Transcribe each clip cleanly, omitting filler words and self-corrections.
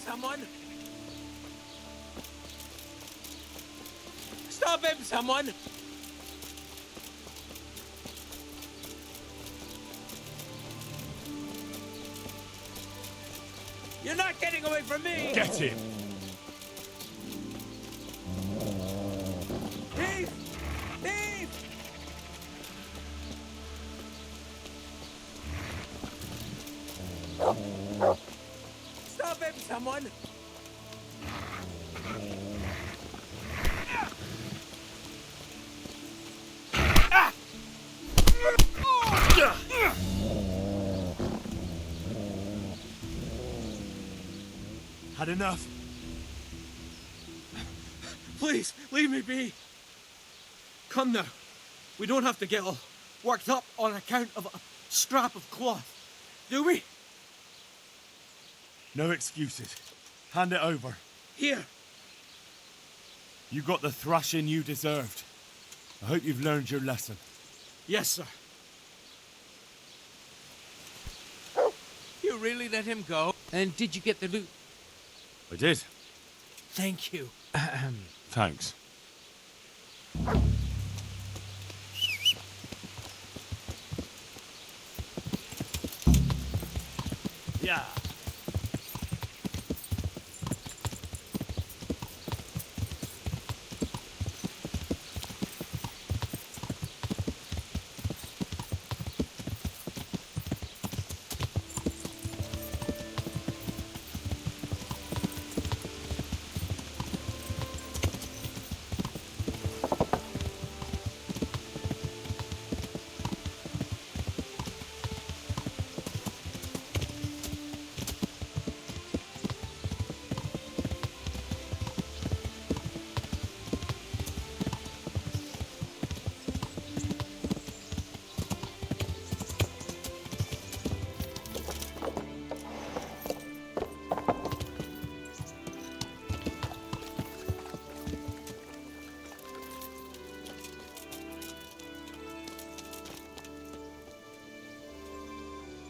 someone! Stop him, someone! You're not getting away from me! Get him! Thief! Thief! Stop him, someone! Had enough? Please, leave me be. Come now. We don't have to get all worked up on account of a scrap of cloth, do we? No excuses. Hand it over. Here. You got the thrashing you deserved. I hope you've learned your lesson. Yes, sir. You really let him go? And did you get the loot? I did. Thank you. Thanks. Yeah.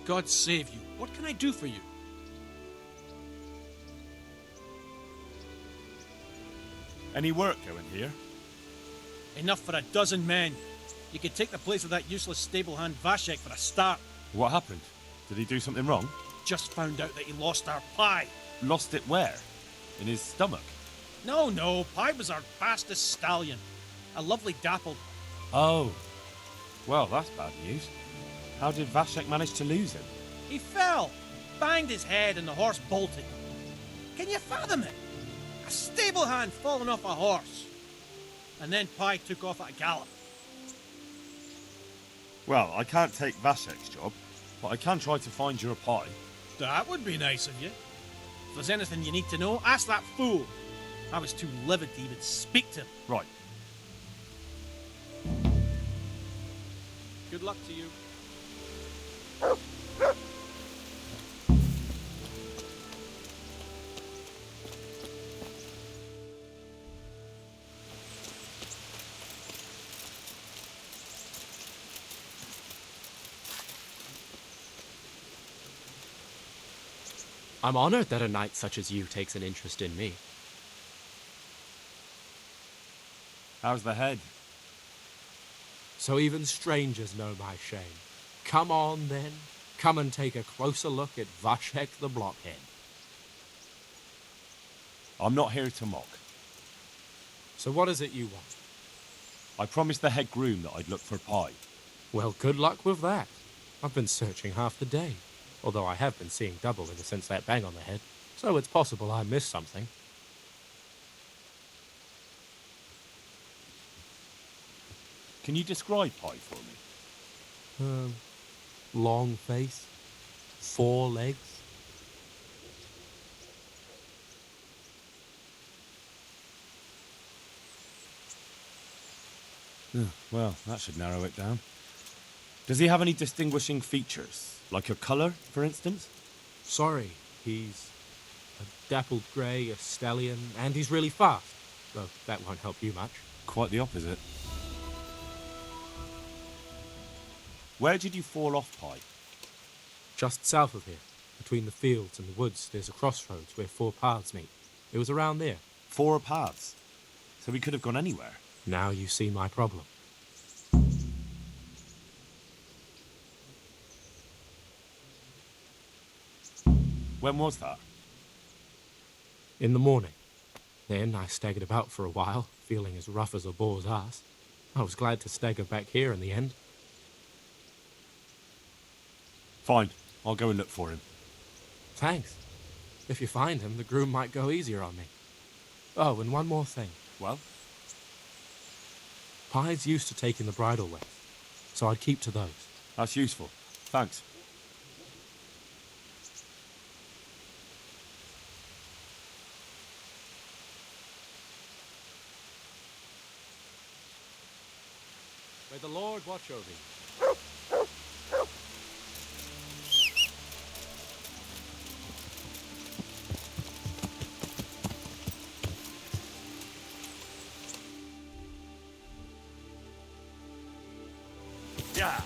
God save you. What can I do for you? Any work going here? Enough for a dozen men. You could take the place of that useless stable hand Vashek for a start. What happened? Did he do something wrong? Just found out that he lost our pie. Lost it where? In his stomach? No, Pie was our fastest stallion. A lovely dappled. Oh. Well, that's bad news. How did Vashek manage to lose him? He fell, banged his head, and the horse bolted. Can you fathom it? A stable hand falling off a horse. And then Pie took off at a gallop. Well, I can't take Vashek's job, but I can try to find your pie. That would be nice of you. If there's anything you need to know, ask that fool. I was too livid to even speak to him. Right. Good luck to you. I'm honored that a knight such as you takes an interest in me. How's the head? So even strangers know my shame. Come on, then. Come and take a closer look at Vashek the Blockhead. I'm not here to mock. So what is it you want? I promised the head groom that I'd look for pie. Well, good luck with that. I've been searching half the day. Although I have been seeing double ever since that bang on the head. So it's possible I missed something. Can you describe pie for me? Long face, 4 legs. Well, that should narrow it down. Does he have any distinguishing features? Like a colour, for instance? Sorry, he's a dappled grey, a stallion, and he's really fast. Though that won't help you much. Quite the opposite. Where did you fall off, Pie? Just south of here. Between the fields and the woods, there's a crossroads where 4 paths meet. It was around there. 4 paths. So we could have gone anywhere. Now you see my problem. When was that? In the morning. Then I staggered about for a while, feeling as rough as a boar's ass. I was glad to stagger back here in the end. Fine. I'll go and look for him. Thanks. If you find him, the groom might go easier on me. Oh, and one more thing. Well? Pies used to take in the bridal wares, so I'd keep to those. That's useful. Thanks. May the Lord watch over you. Yeah.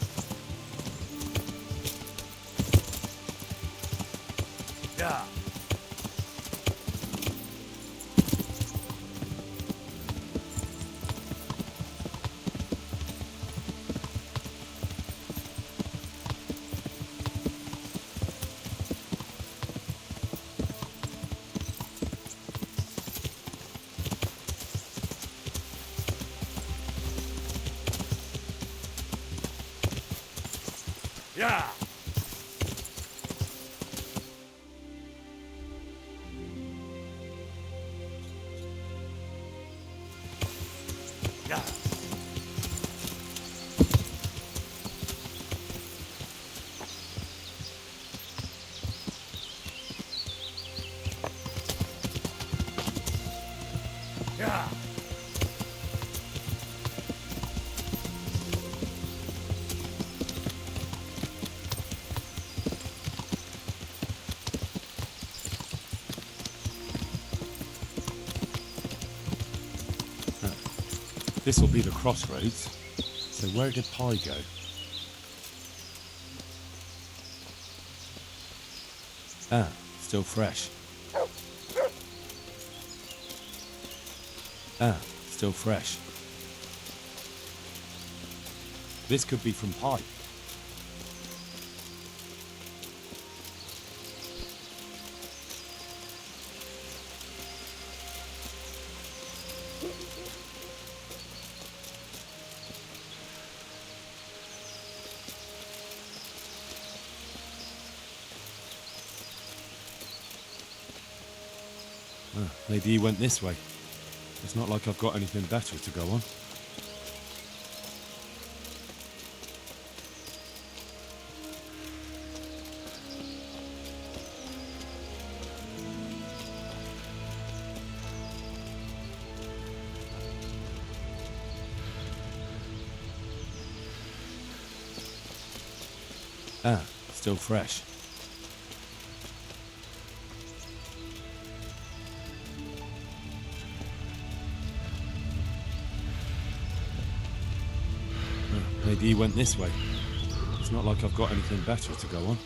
Yeah. Yeah. Yeah. Yeah. This will be the crossroads. So where did Pie go? Ah, still fresh. Ah, still fresh. This could be from Pie. Maybe he went this way. It's not like I've got anything better to go on. Ah, still fresh. Maybe he went this way. It's not like I've got anything better to go on.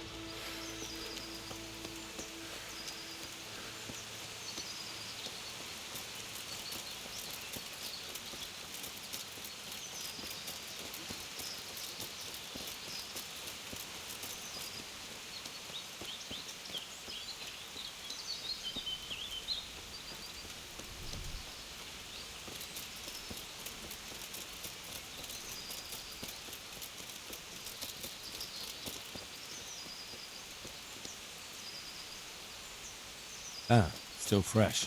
Ah, still fresh.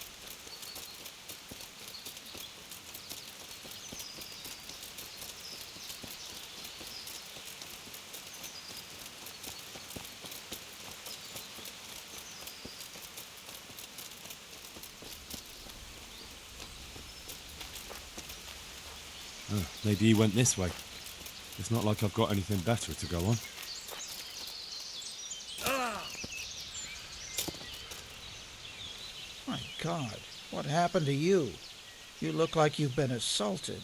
Maybe he went this way. It's not like I've got anything better to go on. My God, what happened to you? You look like you've been assaulted.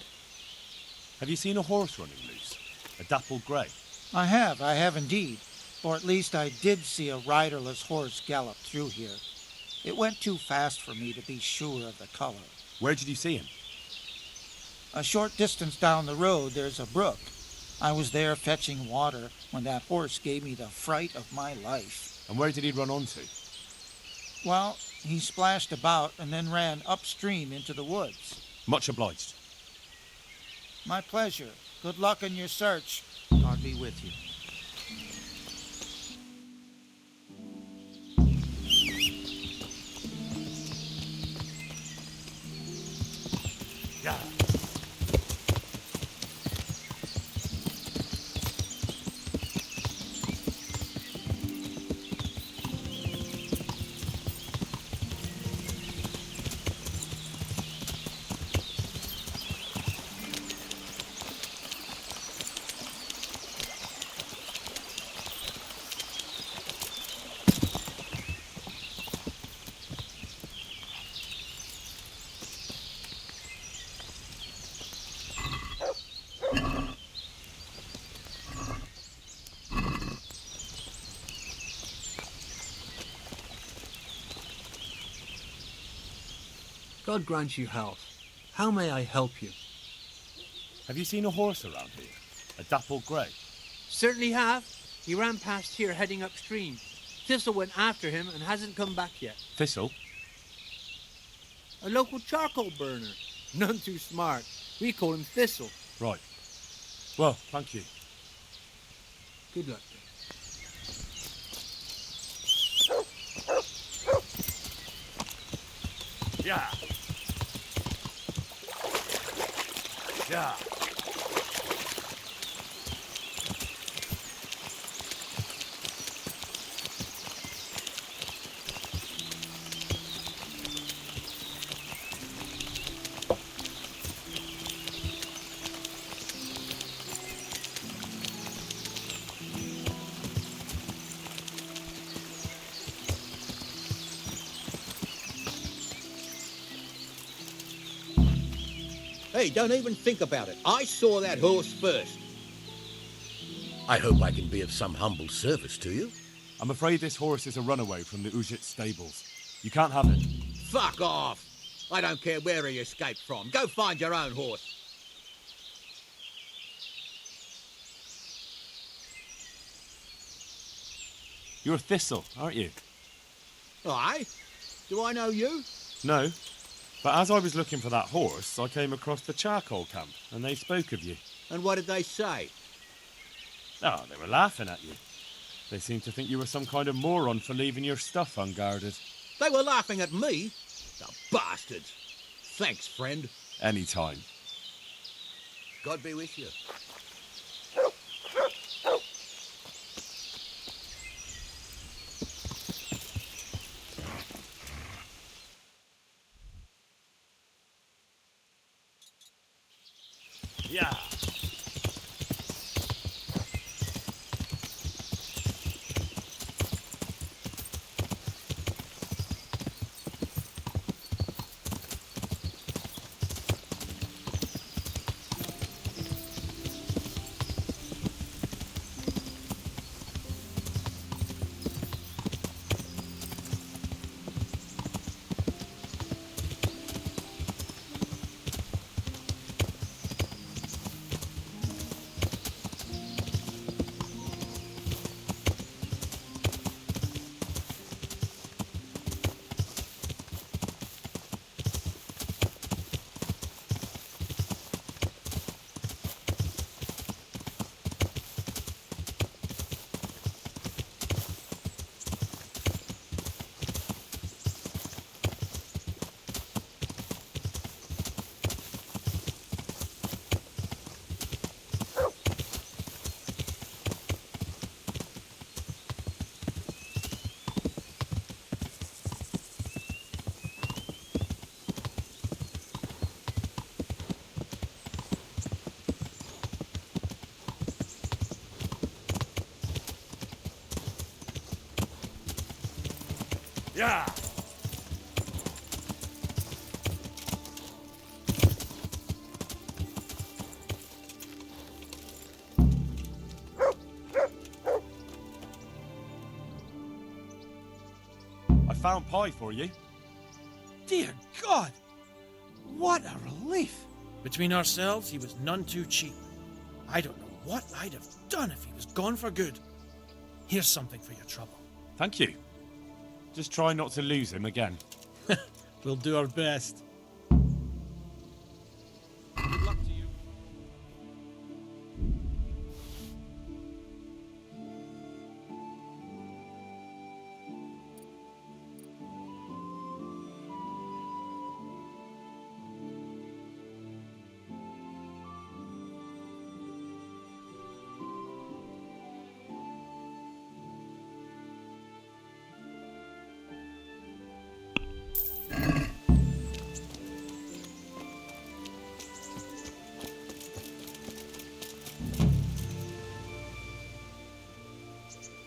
Have you seen a horse running loose? A dappled grey? I have indeed. Or at least I did see a riderless horse gallop through here. It went too fast for me to be sure of the color. Where did you see him? A short distance down the road, there's a brook. I was there fetching water when that horse gave me the fright of my life. And where did he run onto? Well, he splashed about and then ran upstream into the woods. Much obliged. My pleasure. Good luck in your search. God be with you. Yeah. God grant you health. How may I help you? Have you seen a horse around here? A dappled grey? Certainly have. He ran past here heading upstream. Thistle went after him and hasn't come back yet. Thistle? A local charcoal burner. None too smart. We call him Thistle. Right. Well, thank you. Good luck. Yeah. Yeah. Hey, don't even think about it. I saw that horse first. I hope I can be of some humble service to you. I'm afraid this horse is a runaway from the Ujit stables. You can't have it. Fuck off! I don't care where he escaped from. Go find your own horse. You're Thistle, aren't you? Aye? Do I know you? No. But as I was looking for that horse, I came across the charcoal camp, and they spoke of you. And what did they say? Oh, they were laughing at you. They seemed to think you were some kind of moron for leaving your stuff unguarded. They were laughing at me? The bastards! Thanks, friend. Anytime. God be with you. Yeah. Yeah. found pie for you. Dear God! What a relief! Between ourselves, he was none too cheap. I don't know what I'd have done if he was gone for good. Here's something for your trouble. Thank you. Just try not to lose him again. We'll do our best. Good luck to you.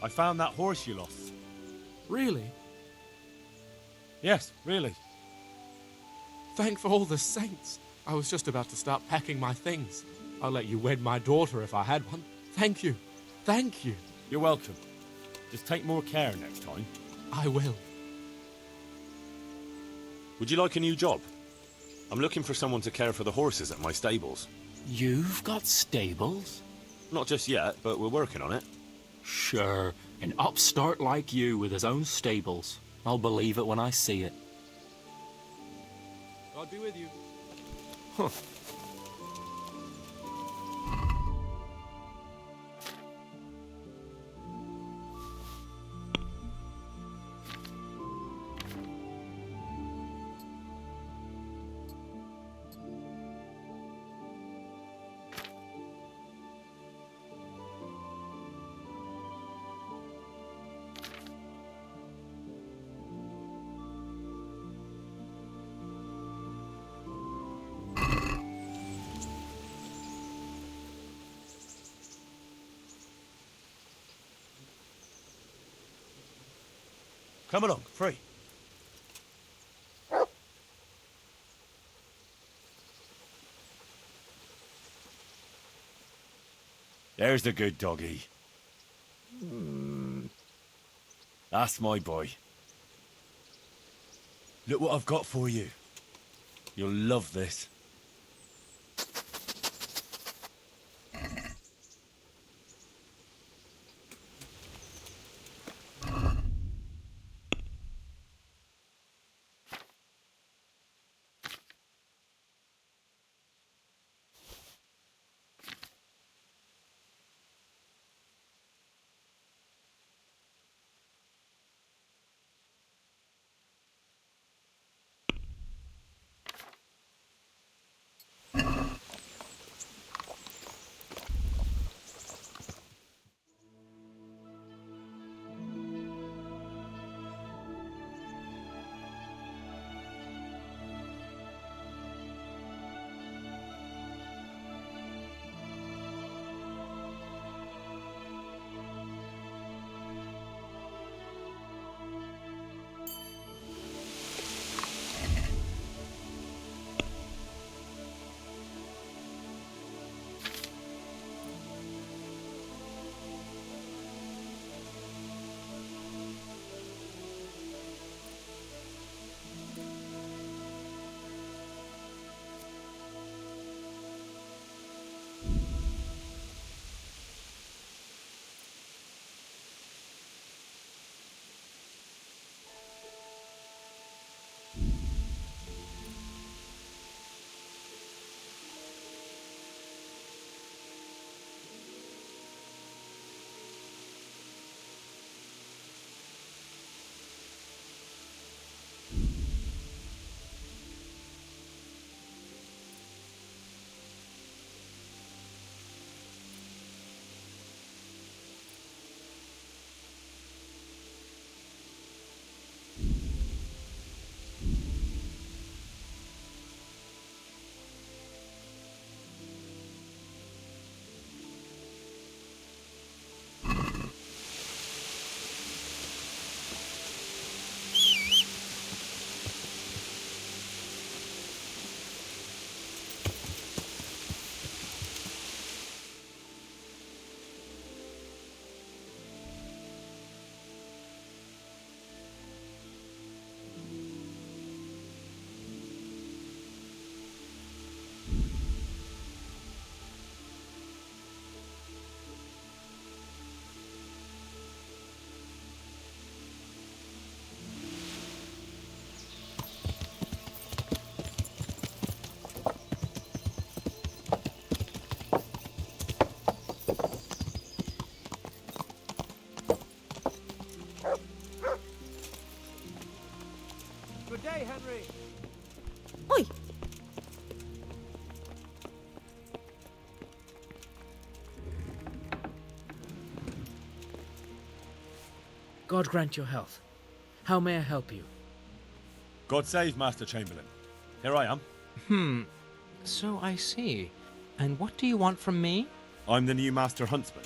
I found that horse you lost. Really? Yes, really. Thank for all the saints. I was just about to start packing my things. I'll let you wed my daughter if I had one. Thank you. Thank you. You're welcome. Just take more care next time. I will. Would you like a new job? I'm looking for someone to care for the horses at my stables. You've got stables? Not just yet, but we're working on it. Sure, an upstart like you with his own stables. I'll believe it when I see it. God be with you. Huh. Come along, free. There's the good doggy. That's my boy. Look what I've got for you. You'll love this. Good day, Henry. Oi! God grant your health. How may I help you? God save Master Chamberlain. Here I am. So I see. And what do you want from me? I'm the new Master Huntsman.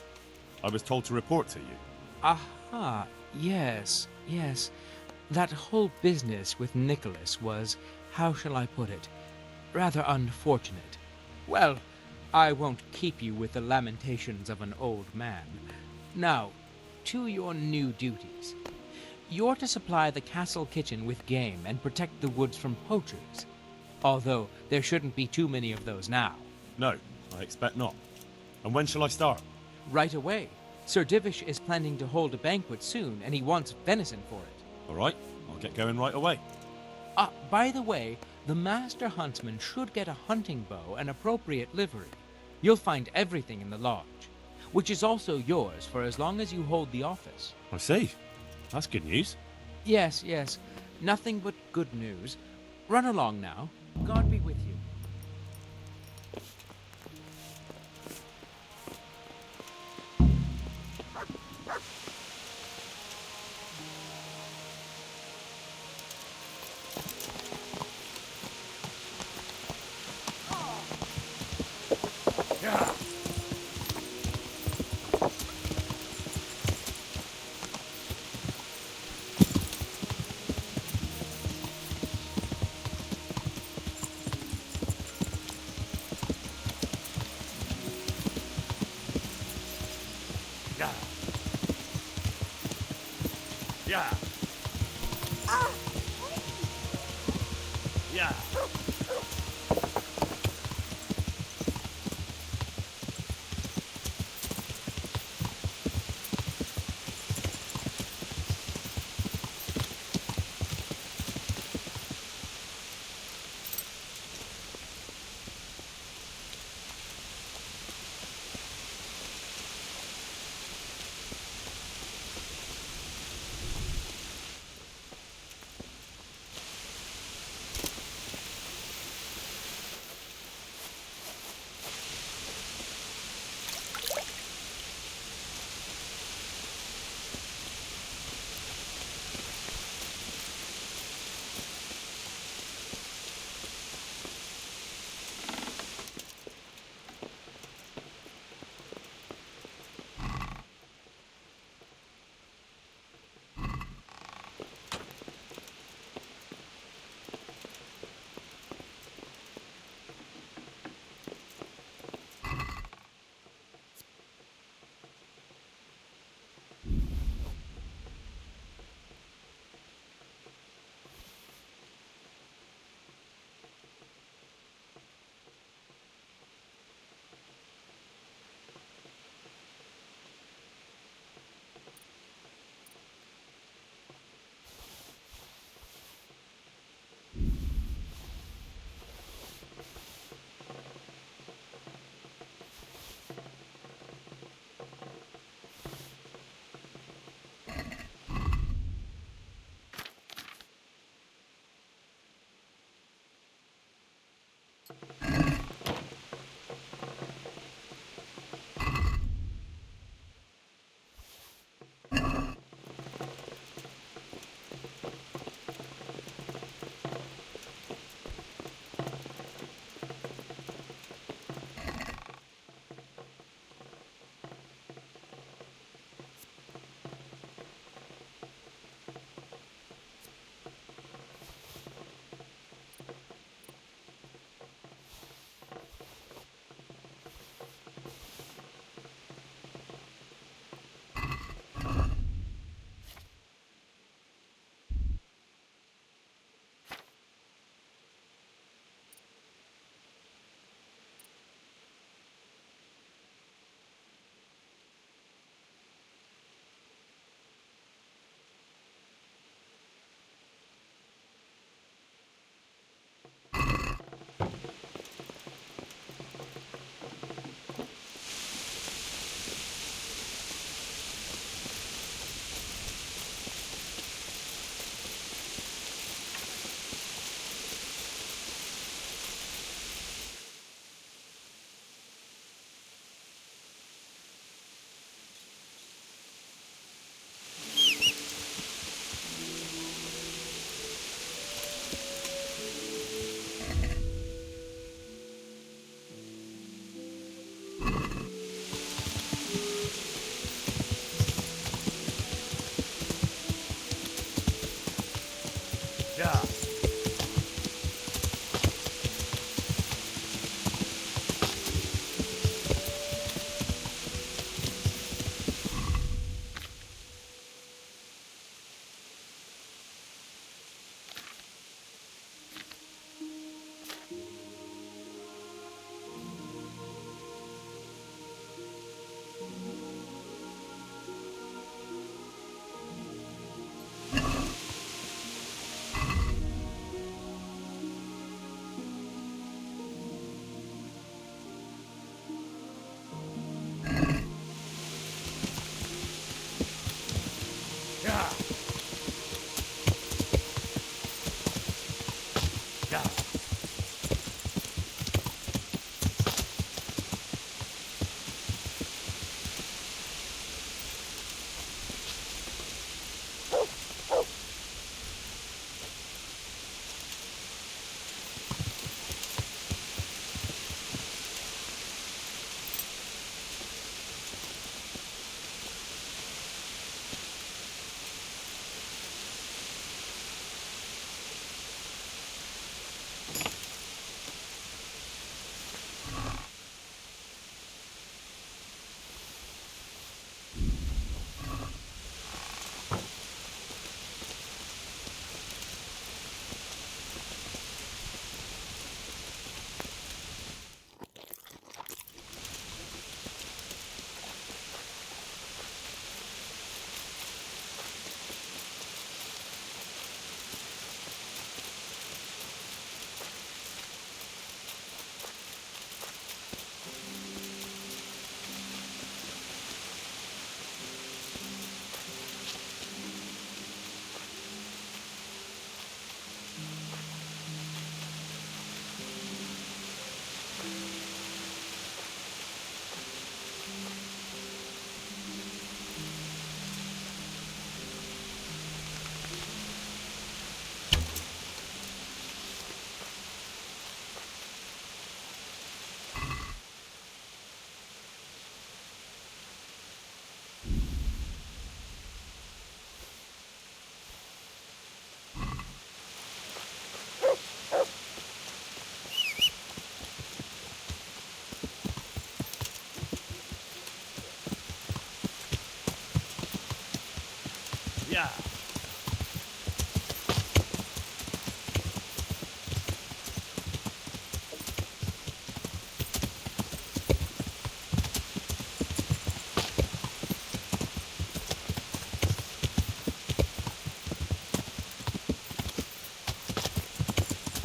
I was told to report to you. Aha, yes. That whole business with Nicholas was, how shall I put it, rather unfortunate. Well, I won't keep you with the lamentations of an old man. Now, to your new duties. You're to supply the castle kitchen with game and protect the woods from poachers. Although there shouldn't be too many of those now. No, I expect not. And when shall I start? Right away. Sir Divish is planning to hold a banquet soon, and he wants venison for it. All right, I'll get going right away. By the way, the Master Huntsman should get a hunting bow and appropriate livery. You'll find everything in the lodge, which is also yours for as long as you hold the office. I see. That's good news. Yes. Nothing but good news. Run along now. God be with you.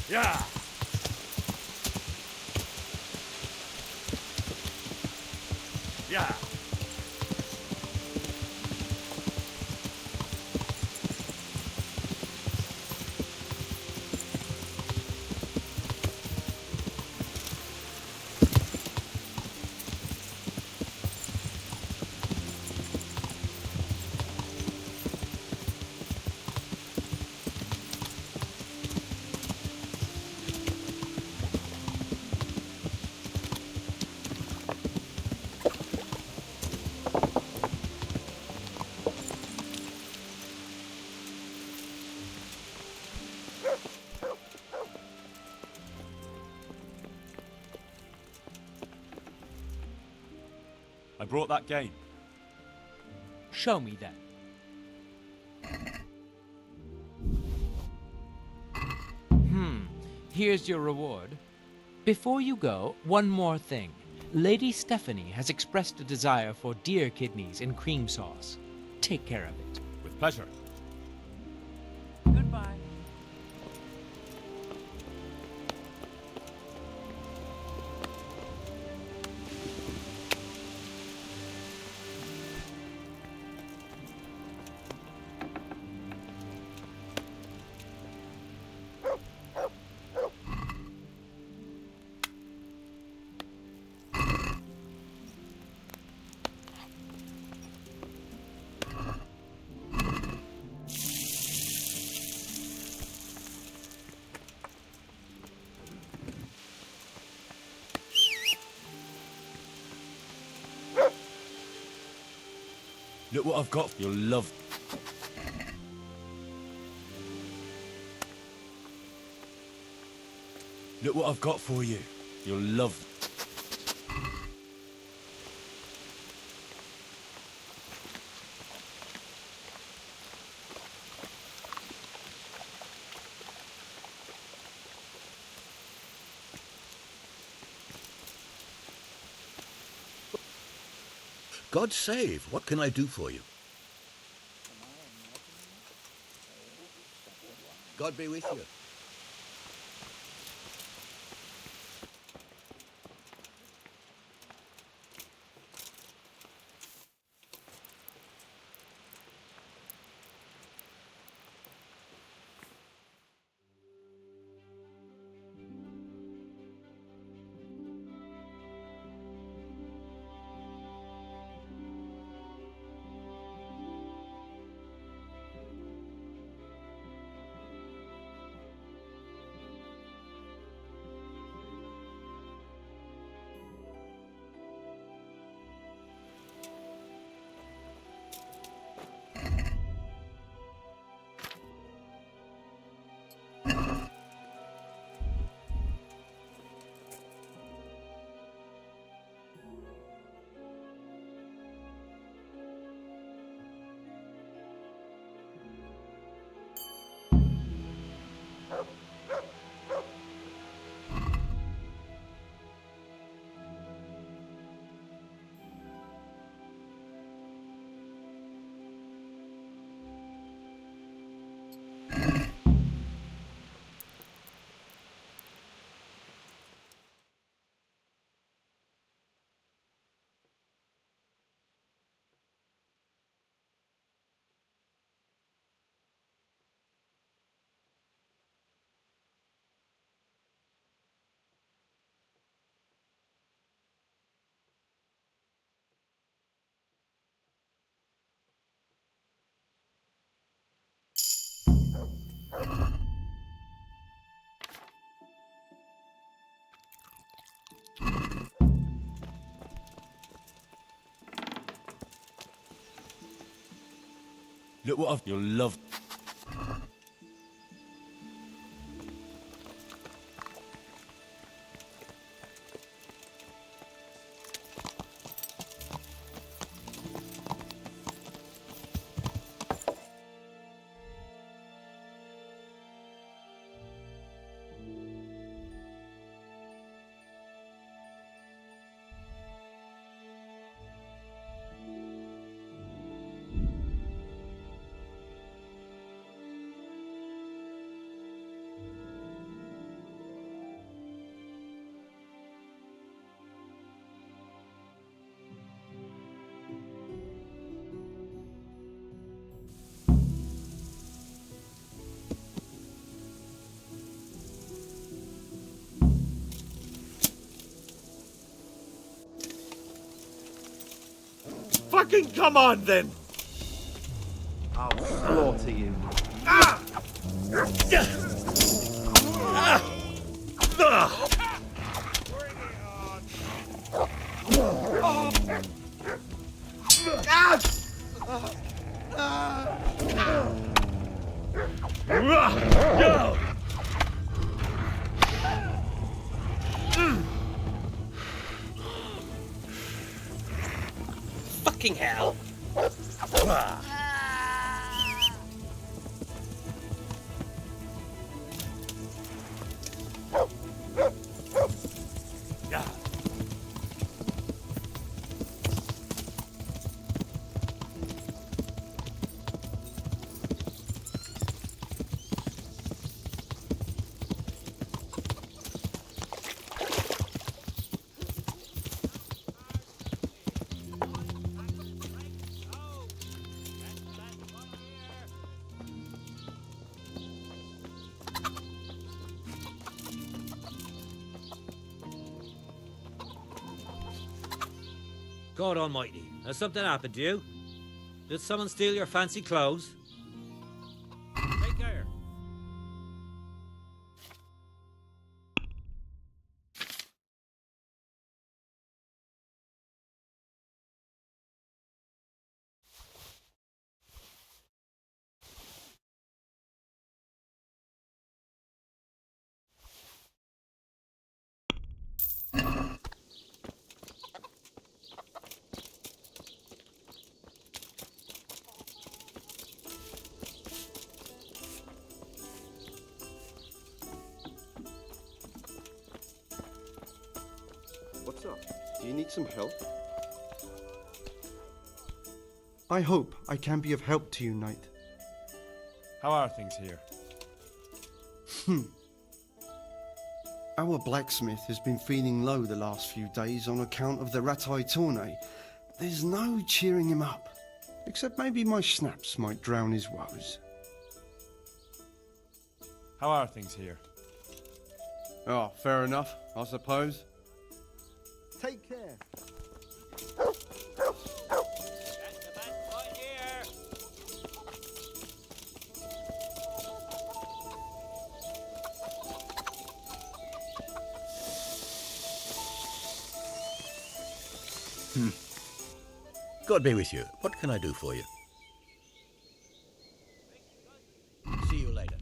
Yeah. Yeah. I brought that game. Show me then. Here's your reward. Before you go, one more thing. Lady Stephanie has expressed a desire for deer kidneys in cream sauce. Take care of it. With pleasure. Goodbye. Look what I've got. You'll love. Look what I've got for you. You'll love. God save, what can I do for you? God be with you. Look what I've. You'll love. Fucking come on, then! I'll slaughter you. Fucking hell! God almighty, has something happened to you? Did someone steal your fancy clothes? Take care. What's up? Do you need some help? I hope I can be of help to you, knight. How are things here? Our blacksmith has been feeling low the last few days on account of the Ratai tourney. There's no cheering him up, except maybe my snaps might drown his woes. How are things here? Oh, fair enough, I suppose. Take care. God be with you. What can I do for you? See you later.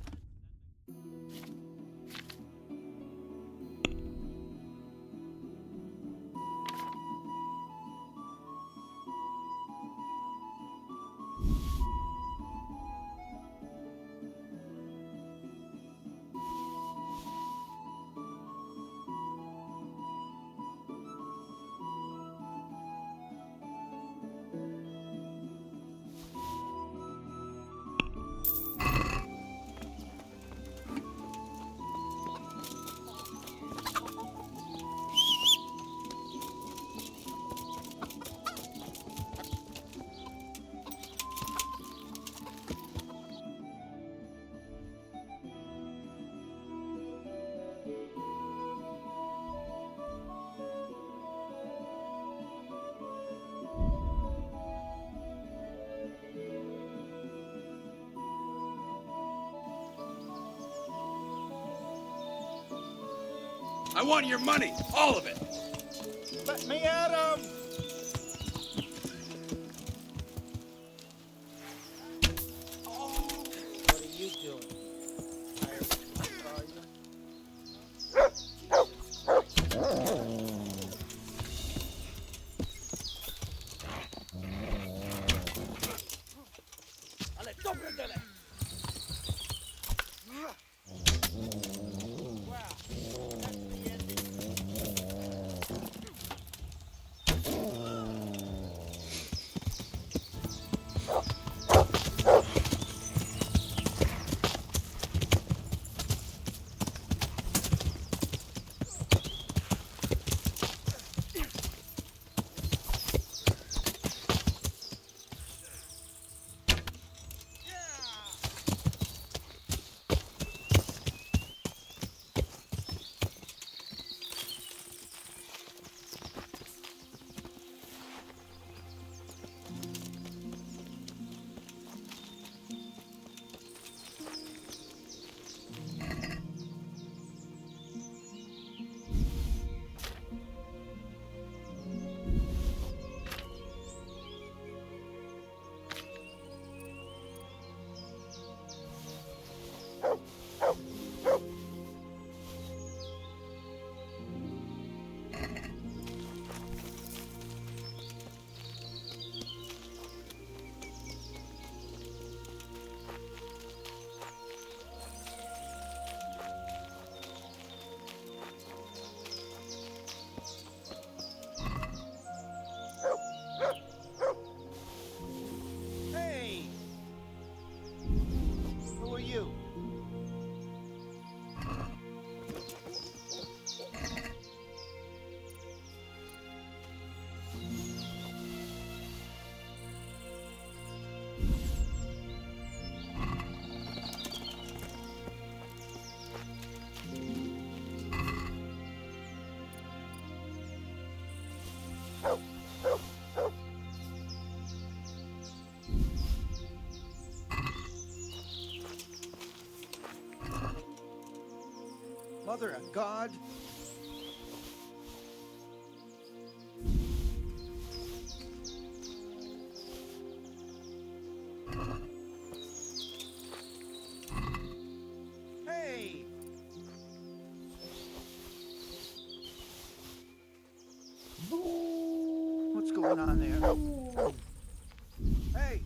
I want your money, all of it. Let me at him! What are you doing? Mother of God. Hey! What's going on there? Hey!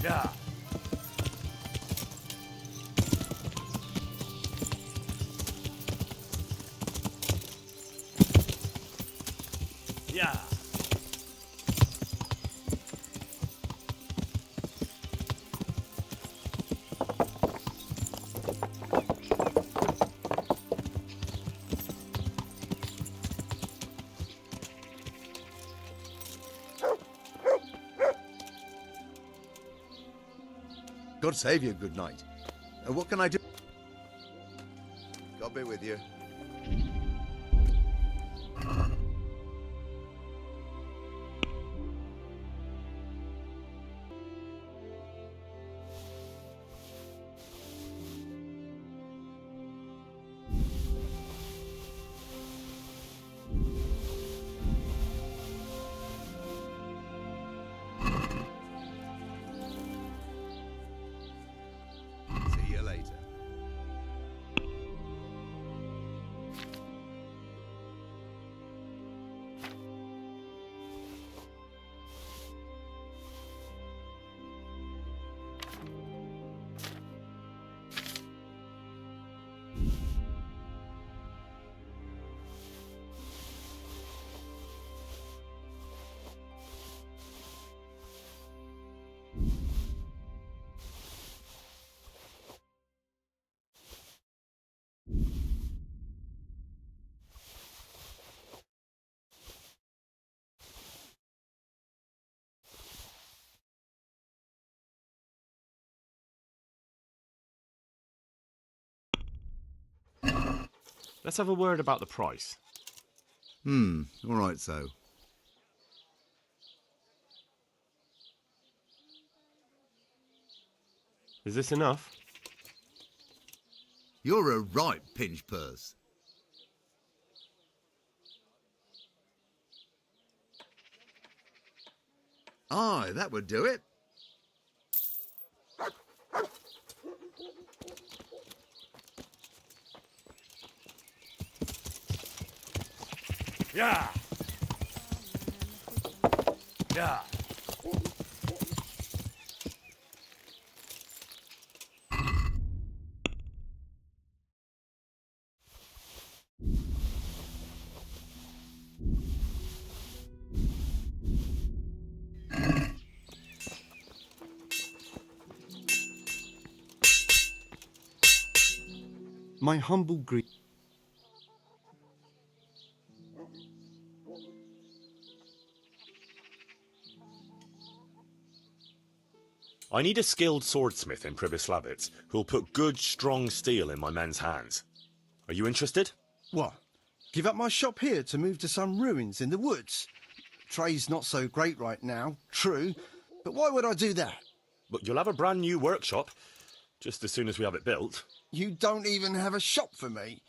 Yeah. Yeah. God save you, good night. What can I do? God be with you. See you later. Let's have a word about the price. All right, so. Is this enough? You're a right pinch purse. Aye, that would do it. Yeah. Yeah. My humble I need a skilled swordsmith in Pribyslavitz who'll put good, strong steel in my men's hands. Are you interested? What? Give up my shop here to move to some ruins in the woods? Trade's not so great right now, true, but why would I do that? But you'll have a brand new workshop, just as soon as we have it built. You don't even have a shop for me.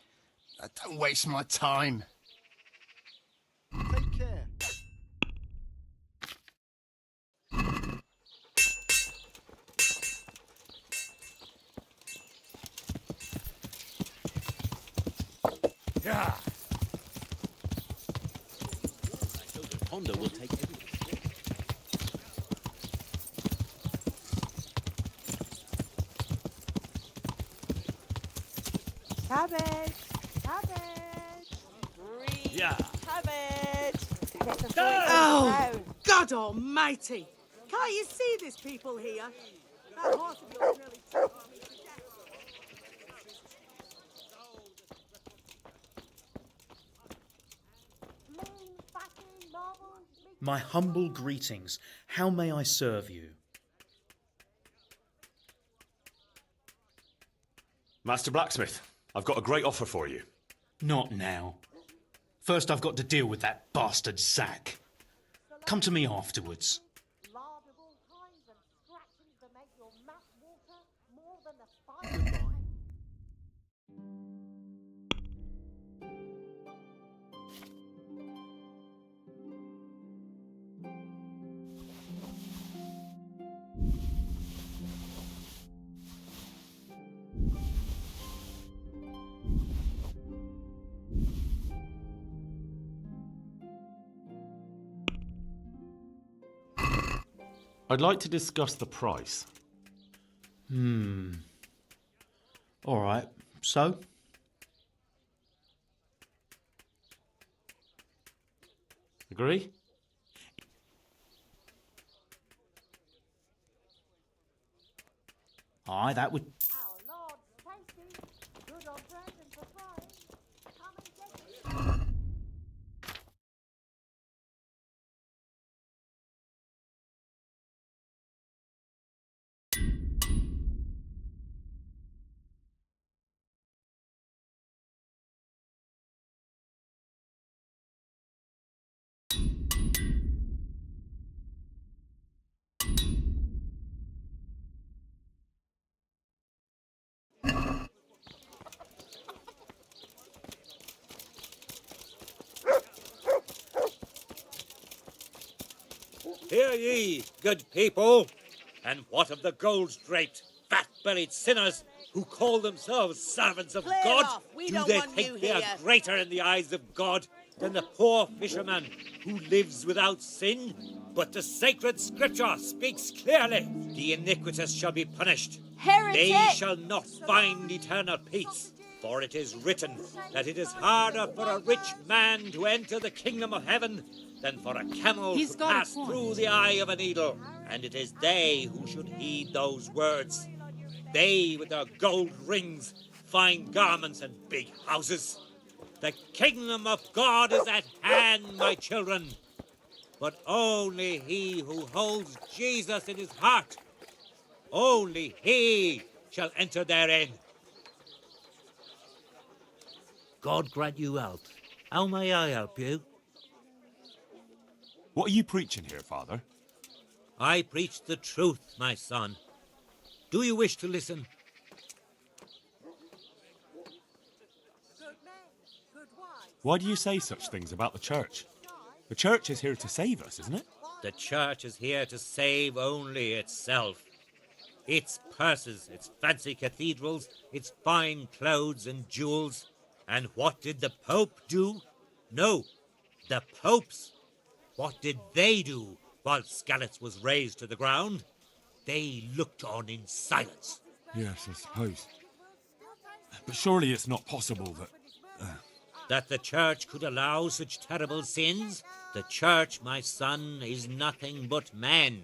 Don't waste my time. Take care. Yeah. Honda will take everything. Cabbage! Cabbage! Green Yeah. cabbage! Oh, God almighty! Can't you see there's people here? That horse of yours nearly took me to death. My humble greetings. How may I serve you? Master Blacksmith, I've got a great offer for you. Not now. First I've got to deal with that bastard Zach. Come to me afterwards. I'd like to discuss the price. All right, so? Agree? Aye, that would... Hear ye, good people, and what of the gold-draped, fat-bellied sinners who call themselves servants of Clear God? off. We Do don't they want think you they are here. greater in the eyes of God than the poor fisherman who lives without sin? But the sacred scripture speaks clearly. The iniquitous shall be punished. Heretic! They shall not find eternal peace. For it is written that it is harder for a rich man to enter the kingdom of heaven than for a camel to pass through the eye of a needle. And it is they who should heed those words. They with their gold rings, fine garments, and big houses. The kingdom of God is at hand, my children. But only he who holds Jesus in his heart, only he shall enter therein. God grant you help. How may I help you? What are you preaching here, Father? I preach the truth, my son. Do you wish to listen? Why do you say such things about the church? The church is here to save us, isn't it? The church is here to save only itself. Its purses, its fancy cathedrals, its fine clothes and jewels. And what did the Pope do? No, the popes. What did they do while Skalitz was razed to the ground? They looked on in silence. Yes, I suppose. But surely it's not possible that... That the church could allow such terrible sins? The church, my son, is nothing but man.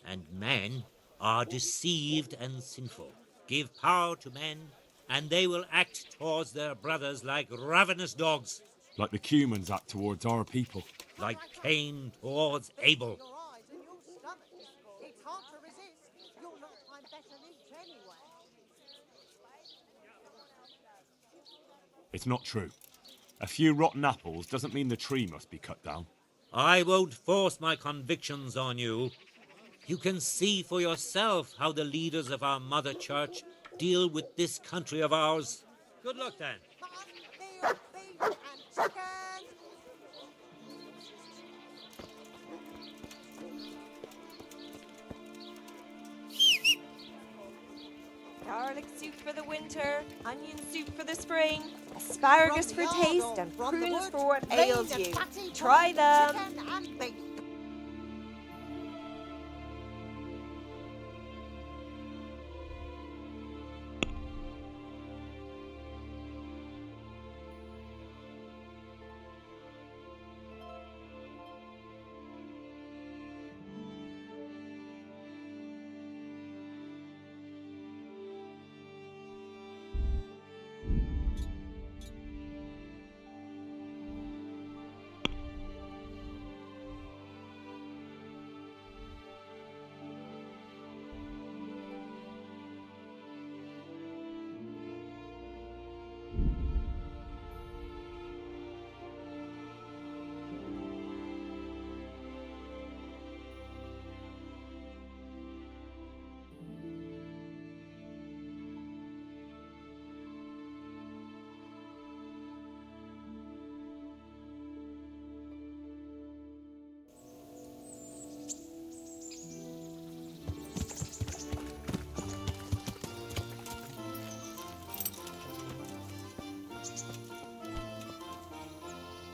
And men are deceived and sinful. Give power to men, and they will act towards their brothers like ravenous dogs. Like the Cumans act towards our people. Like Cain towards Abel. It's not true. A few rotten apples doesn't mean the tree must be cut down. I won't force my convictions on you. You can see for yourself how the leaders of our mother church deal with this country of ours. Good luck then. Garlic soup for the winter, onion soup for the spring, asparagus for taste, and prunes for what ails you. Try them!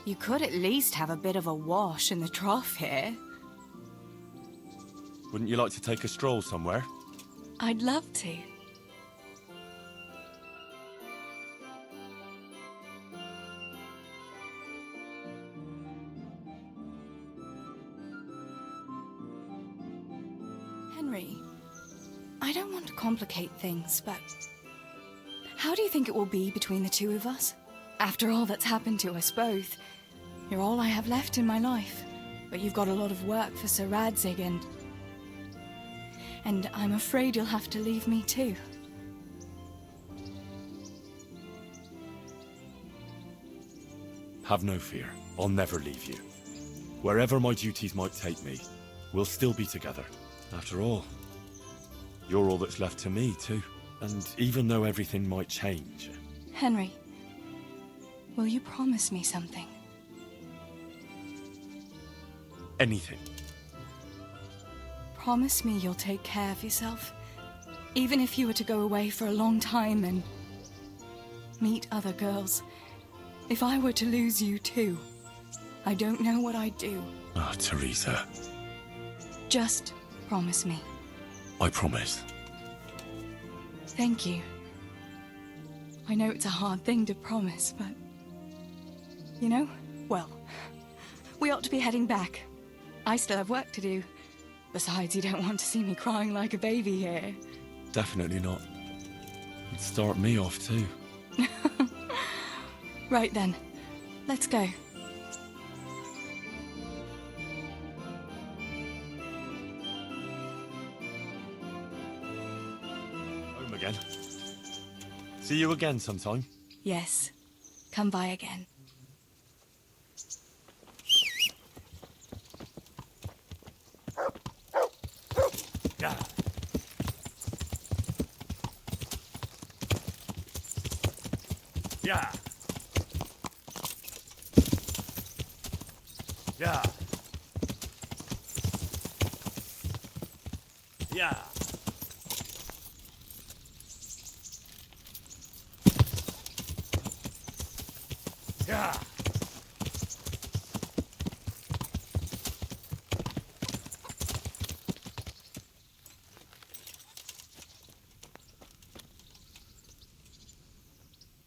You could at least have a bit of a wash in the trough here. Wouldn't you like to take a stroll somewhere? I'd love to. Henry, I don't want to complicate things, but how do you think it will be between the two of us? After all that's happened to us both, you're all I have left in my life. But you've got a lot of work for Sir Radzig and I'm afraid you'll have to leave me too. Have no fear. I'll never leave you. Wherever my duties might take me, we'll still be together. After all, you're all that's left to me too. And even though everything might change... Henry, will you promise me something? Anything. Promise me you'll take care of yourself. Even if you were to go away for a long time and meet other girls. If I were to lose you too, I don't know what I'd do. Ah, Teresa. Just promise me. I promise. Thank you. I know it's a hard thing to promise, but... you know, well, we ought to be heading back. I still have work to do. Besides, you don't want to see me crying like a baby here. Definitely not. It'd start me off too. Right then, let's go. Home again. See you again sometime. Yes, come by again. Yeah. Yeah. Yeah. Yeah. Yeah.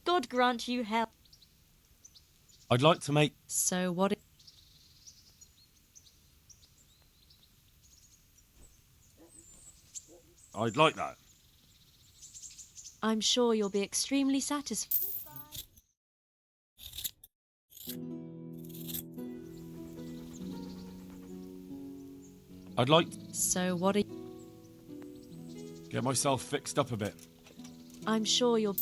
God grant you help. I'd like to make... So what... I'd like that. I'm sure you'll be extremely satisfied. I'd like So what are you... get myself fixed up a bit. I'm sure you'll...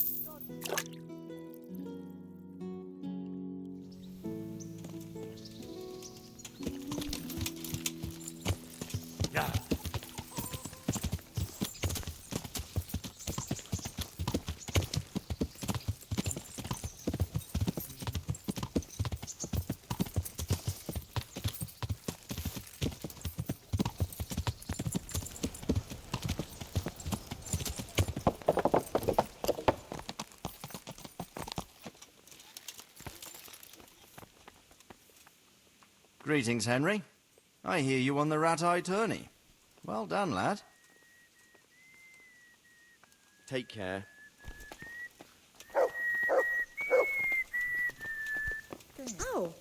Greetings, Henry. I hear you won the rat-eye tourney. Well done, lad. Take care. Oh.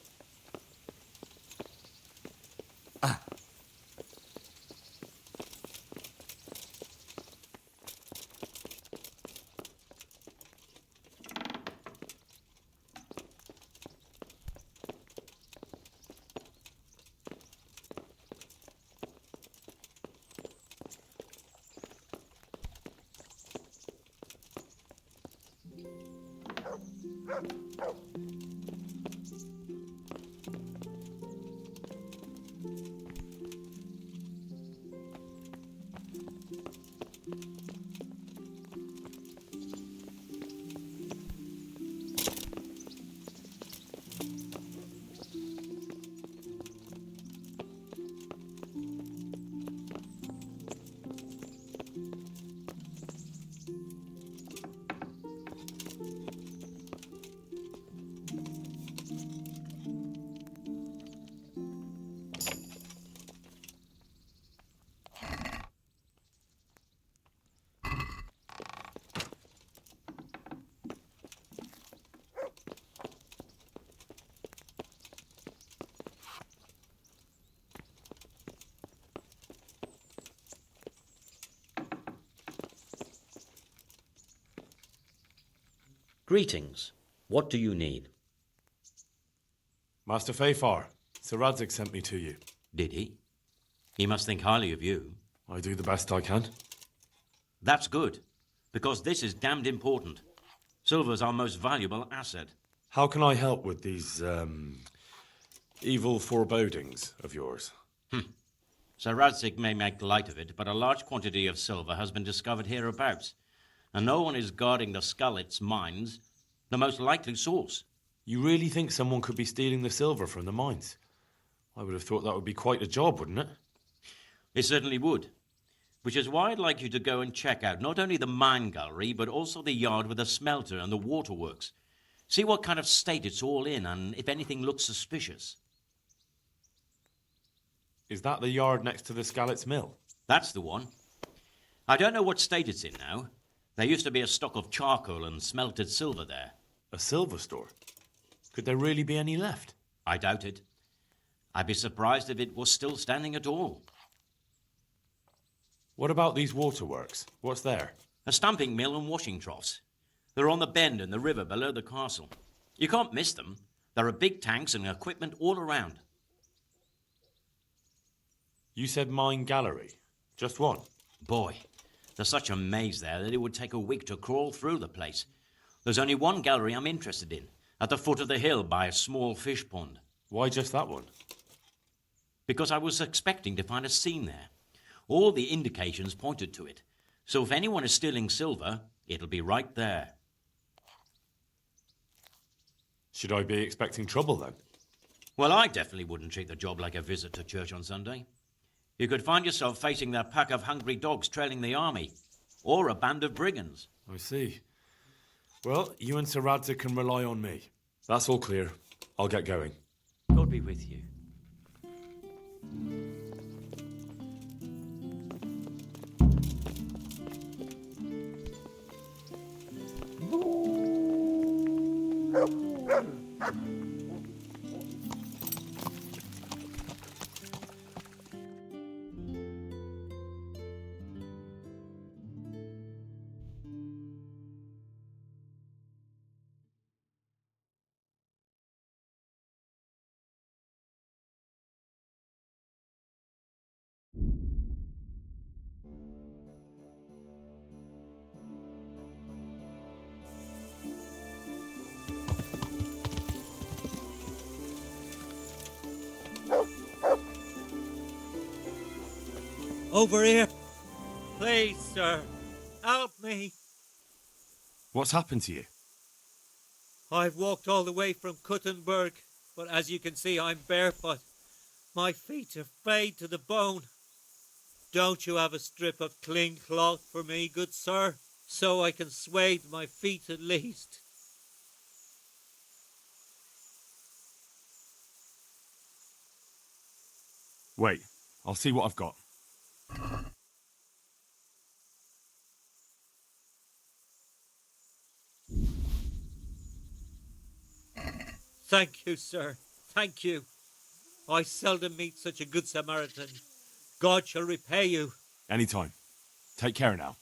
Greetings. What do you need? Master Fafar, Sir Radzig sent me to you. Did he? He must think highly of you. I do the best I can. That's good, because this is damned important. Silver's our most valuable asset. How can I help with these, evil forebodings of yours? Sir Radzig may make light of it, but a large quantity of silver has been discovered hereabouts, and no one is guarding the Skalitz mines, the most likely source. You really think someone could be stealing the silver from the mines? I would have thought that would be quite a job, wouldn't it? It certainly would. Which is why I'd like you to go and check out not only the mine gallery, but also the yard with the smelter and the waterworks. See what kind of state it's all in, and if anything looks suspicious. Is that the yard next to the Skalitz mill? That's the one. I don't know what state it's in now. There used to be a stock of charcoal and smelted silver there. A silver store? Could there really be any left? I doubt it. I'd be surprised if it was still standing at all. What about these waterworks? What's there? A stamping mill and washing troughs. They're on the bend in the river below the castle. You can't miss them. There are big tanks and equipment all around. You said mine gallery. Just one? Boy, there's such a maze there that it would take a week to crawl through the place. There's only one gallery I'm interested in, at the foot of the hill by a small fish pond. Why just that one? Because I was expecting to find a scene there. All the indications pointed to it. So if anyone is stealing silver, it'll be right there. Should I be expecting trouble then? Well, I definitely wouldn't treat the job like a visit to church on Sunday. You could find yourself facing that pack of hungry dogs trailing the army, or a band of brigands. I see. Well, you and Sir Radzig can rely on me. That's all clear. I'll get going. God be with you. Over here. Please, sir. Help me. What's happened to you? I've walked all the way from Kuttenberg, but as you can see, I'm barefoot. My feet are frayed to the bone. Don't you have a strip of clean cloth for me, good sir, so I can swathe my feet at least? Wait, I'll see what I've got. Thank you, sir. Thank you. I seldom meet such a good Samaritan. God shall repay you. Anytime. Take care now.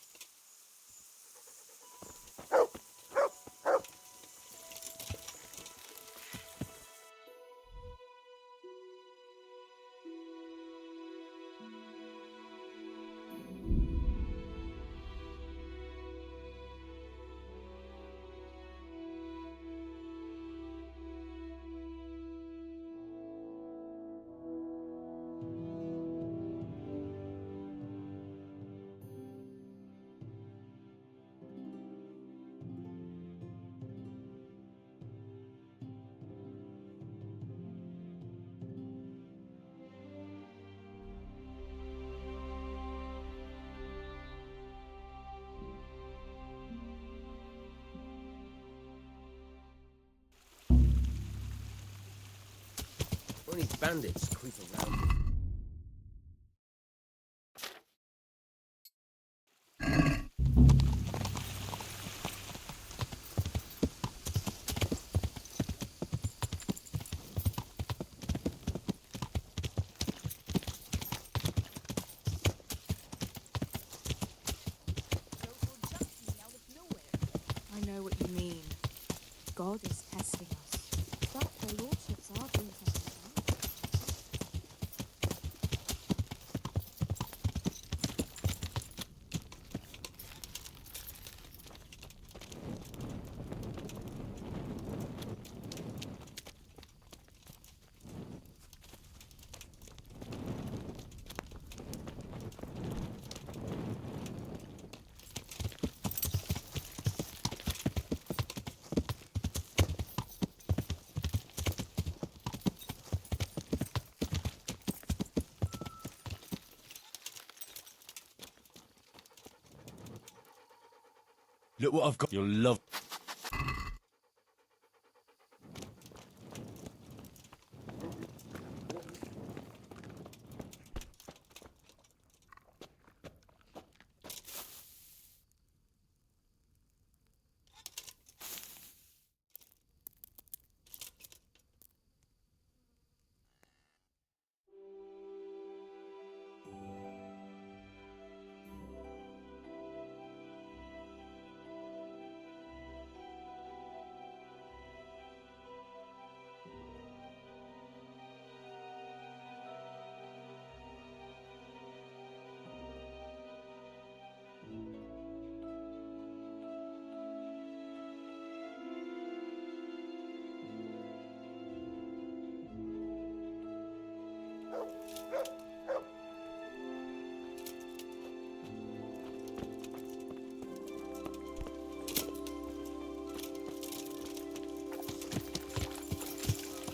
Only bandits creeping around. I know what you mean. God is testing us. But the lordships are being tested. Look what I've got. You'll love...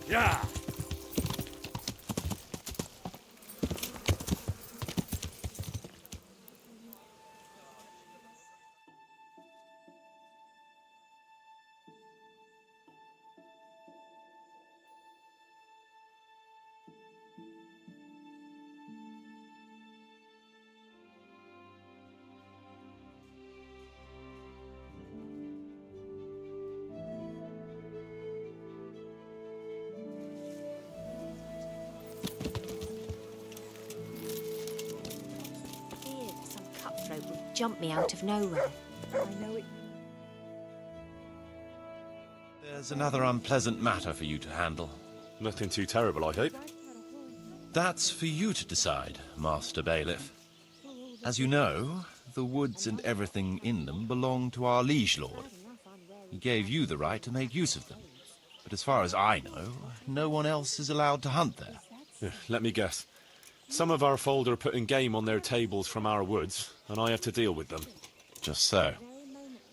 Yeah! Jump me out of nowhere. I know it. There's another unpleasant matter for you to handle. Nothing too terrible, I hope. That's for you to decide, Master Bailiff. As you know, the woods and everything in them belong to our liege lord. He gave you the right to make use of them. But as far as I know, no one else is allowed to hunt there. Let me guess. Some of our fold are putting game on their tables from our woods, and I have to deal with them. Just so.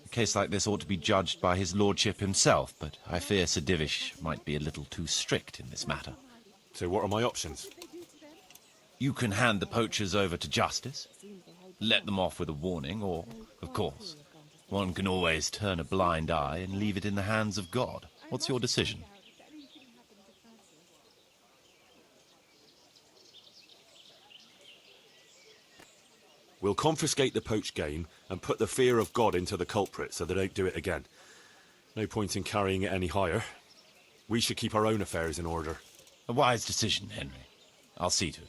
A case like this ought to be judged by his lordship himself, but I fear Sir Divish might be a little too strict in this matter. So what are my options? You can hand the poachers over to justice, let them off with a warning, or, of course, one can always turn a blind eye and leave it in the hands of God. What's your decision? We'll confiscate the poached game and put the fear of God into the culprit so they don't do it again. No point in carrying it any higher. We should keep our own affairs in order. A wise decision, Henry. I'll see to it.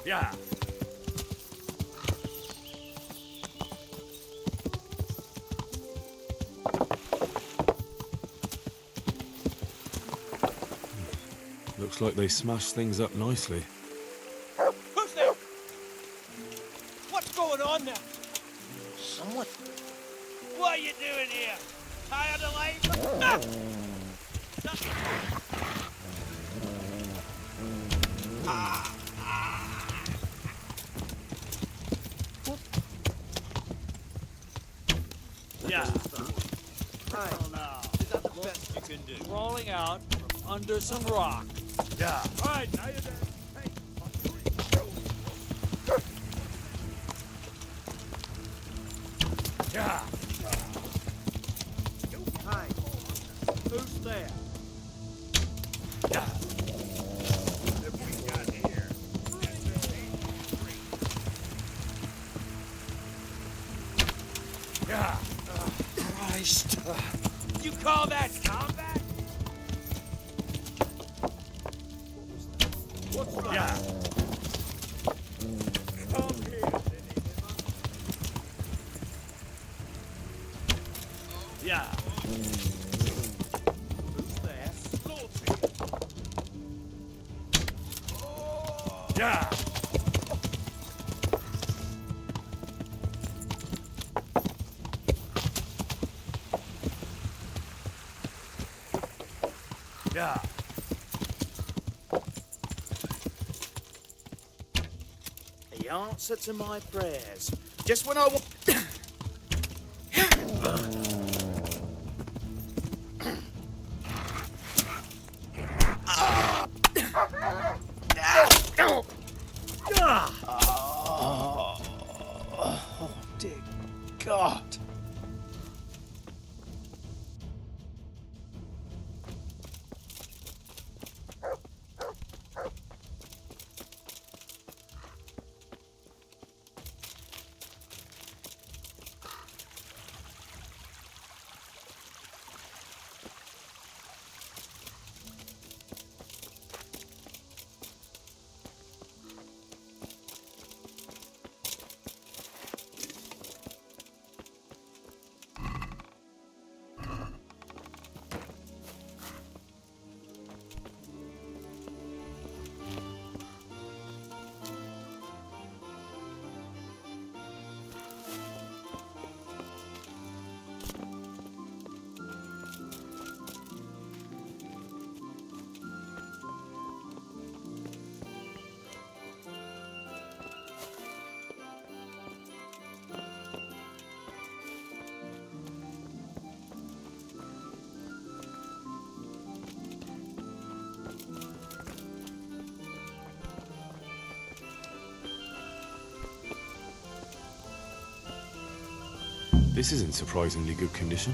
Yeah. Looks like they smashed things up nicely. Who's there? What's going on there? Someone. What are you doing here? Tired of life? Ah! Yeah. Right. Is that the best you can do? Crawling out from under some rock. Yeah. All right, now you're there. Hey. Yeah. Hi. Who's there? Yeah. What have we got here? Yeah. Christ. You call that combat? What's that? Yeah. Come here, Yeah. Who's there? Yeah. Yeah. The answer to my prayers. Just when I want. Oh, dear God. This is in surprisingly good condition.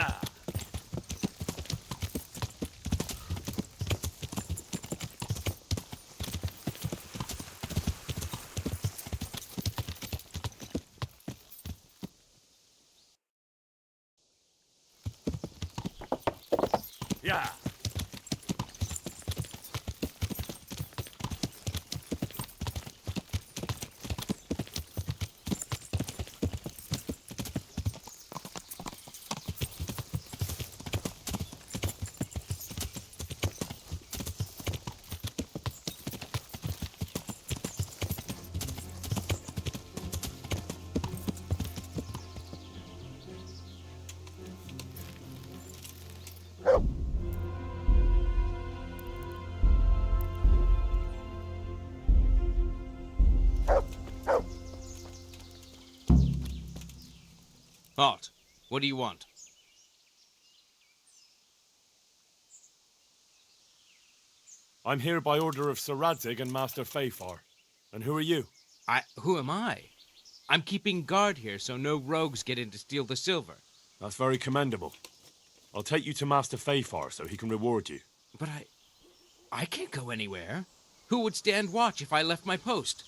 Yeah. Yeah. Halt. What do you want? I'm here by order of Sir Radzig and Master Fafar. And who are you? Who am I? I'm keeping guard here so no rogues get in to steal the silver. That's very commendable. I'll take you to Master Fafar so he can reward you. But I can't go anywhere. Who would stand watch if I left my post?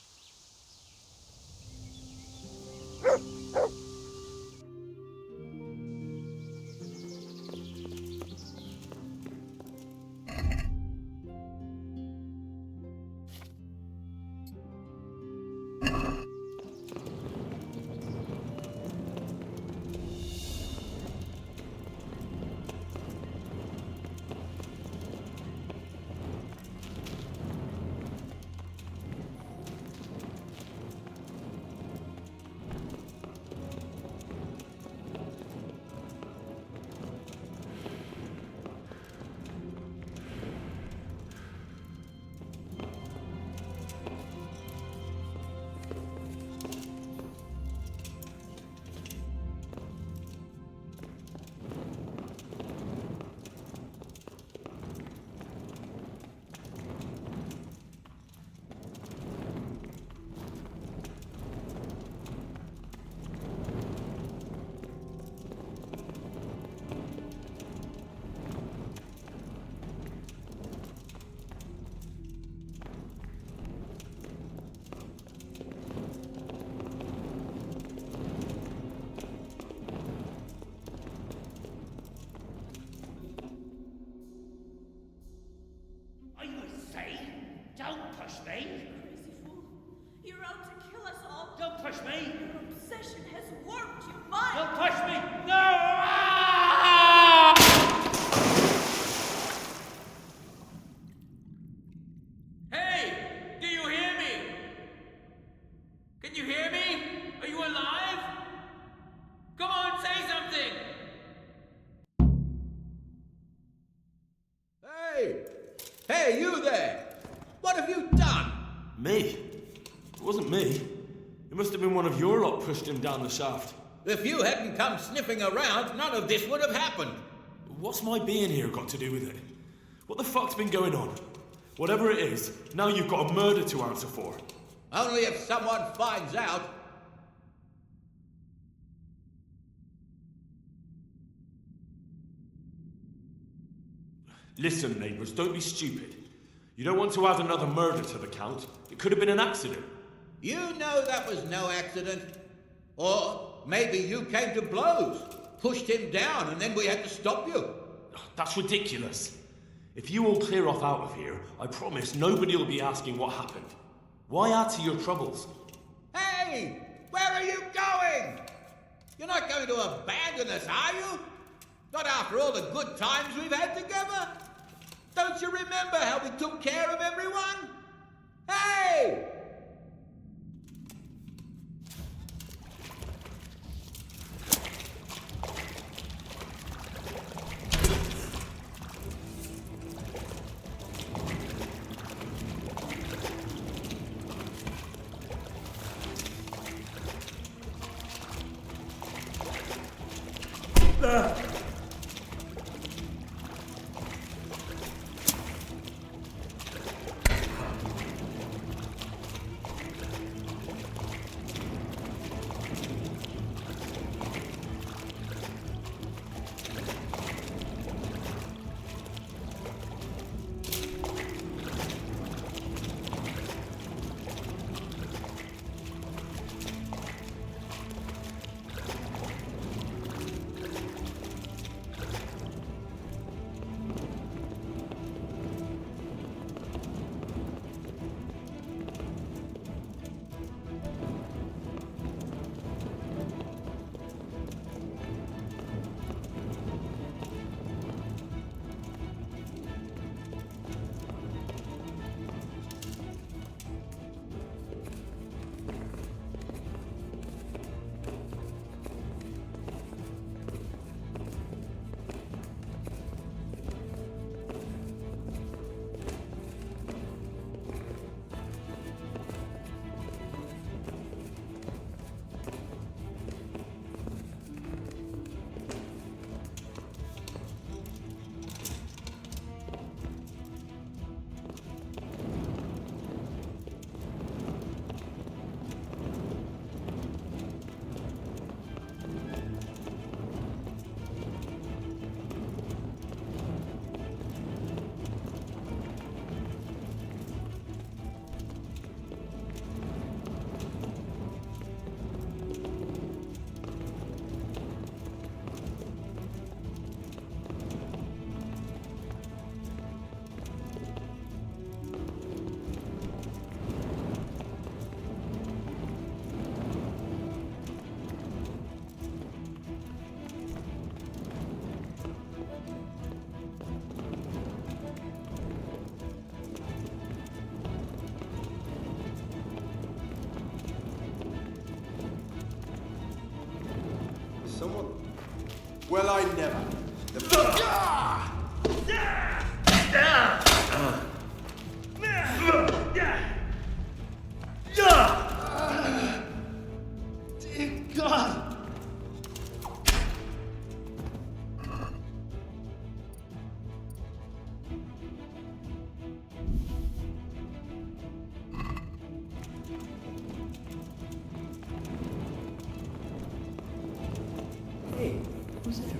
Don't push me! Crazy fool. You're out to kill us all. Don't push me! Your obsession has warped your mind. Don't push me! No! Hey! Do you hear me? Can you hear me? Are you alive? Come on, say something! Hey! Hey, you there! What have you done? Me? It wasn't me. It must have been one of your lot pushed him down the shaft. If you hadn't come sniffing around, none of this would have happened. What's my being here got to do with it? What the fuck's been going on? Whatever it is, now you've got a murder to answer for. Only if someone finds out. Listen, neighbours, don't be stupid. You don't want to add another murder to the count. It could have been an accident. You know that was no accident. Or maybe you came to blows, pushed him down, and then we had to stop you. That's ridiculous. If you all clear off out of here, I promise nobody will be asking what happened. Why add to your troubles? Hey! Where are you going? You're not going to abandon us, are you? Not after all the good times we've had together? Don't you remember how we took care of everyone? Hey! Well, I never. Dear God! Hey, who's there?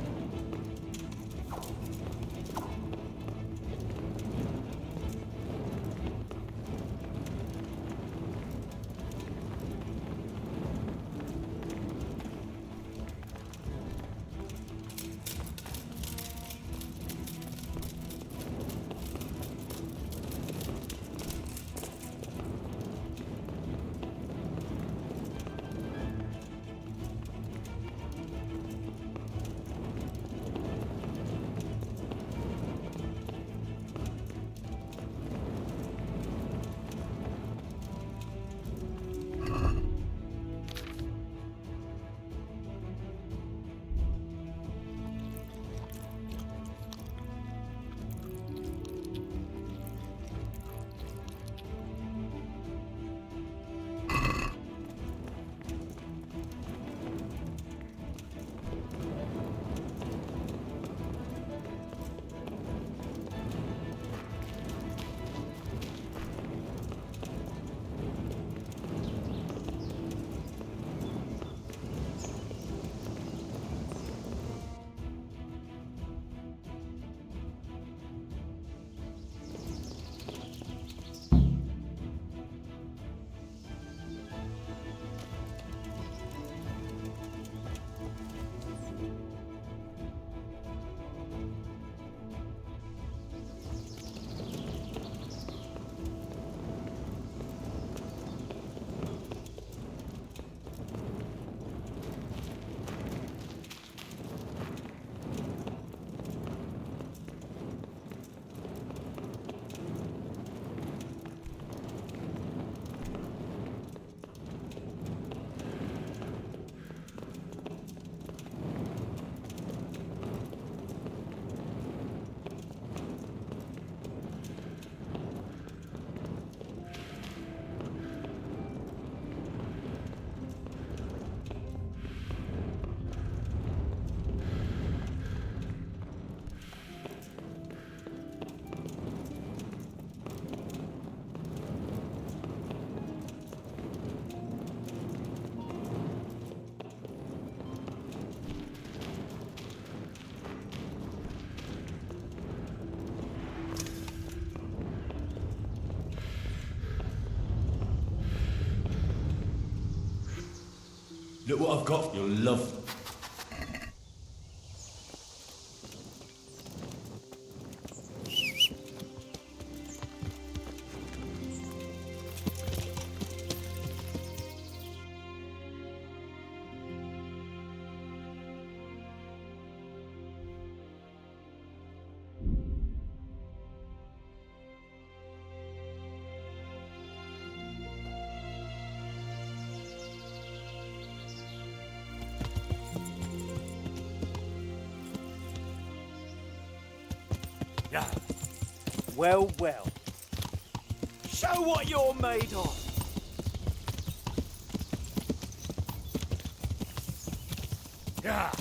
Look what I've got. You'll love them. Yeah. Well, well. Show what you're made of. Yeah.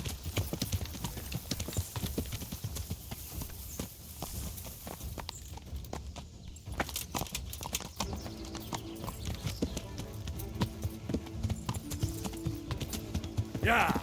Yeah.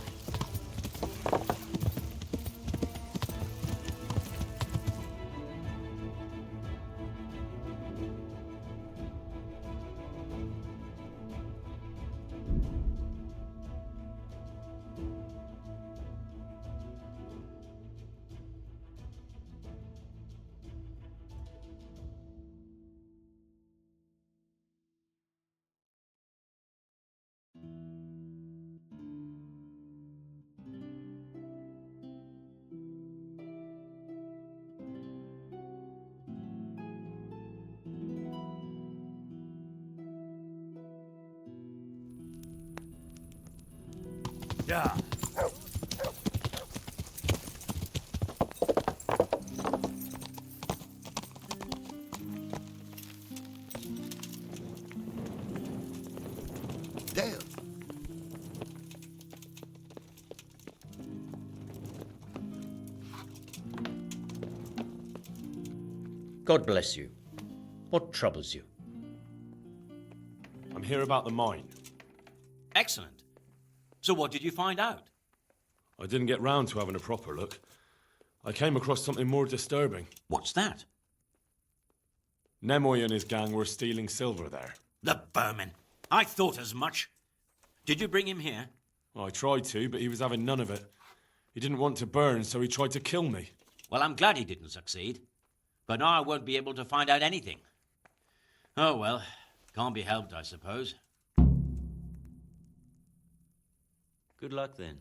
Yeah. God bless you. What troubles you? I'm here about the mine. Excellent. So what did you find out? I didn't get round to having a proper look. I came across something more disturbing. What's that? Nemoy and his gang were stealing silver there. The vermin. I thought as much. Did you bring him here? I tried to, but he was having none of it. He didn't want to burn, so he tried to kill me. Well, I'm glad he didn't succeed. But now I won't be able to find out anything. Oh, well. Can't be helped, I suppose. Good luck, then.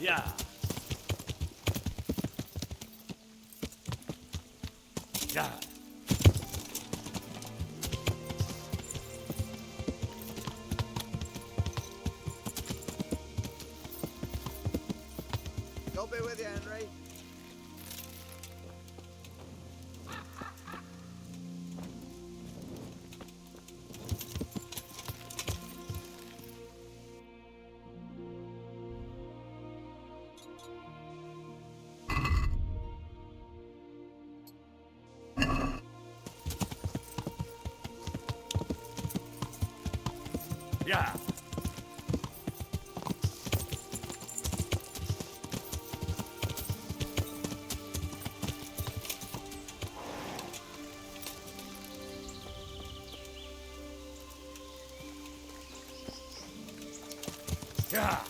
Yeah. Yeah. God be with you, Henry. Yeah. Yeah. Yeah.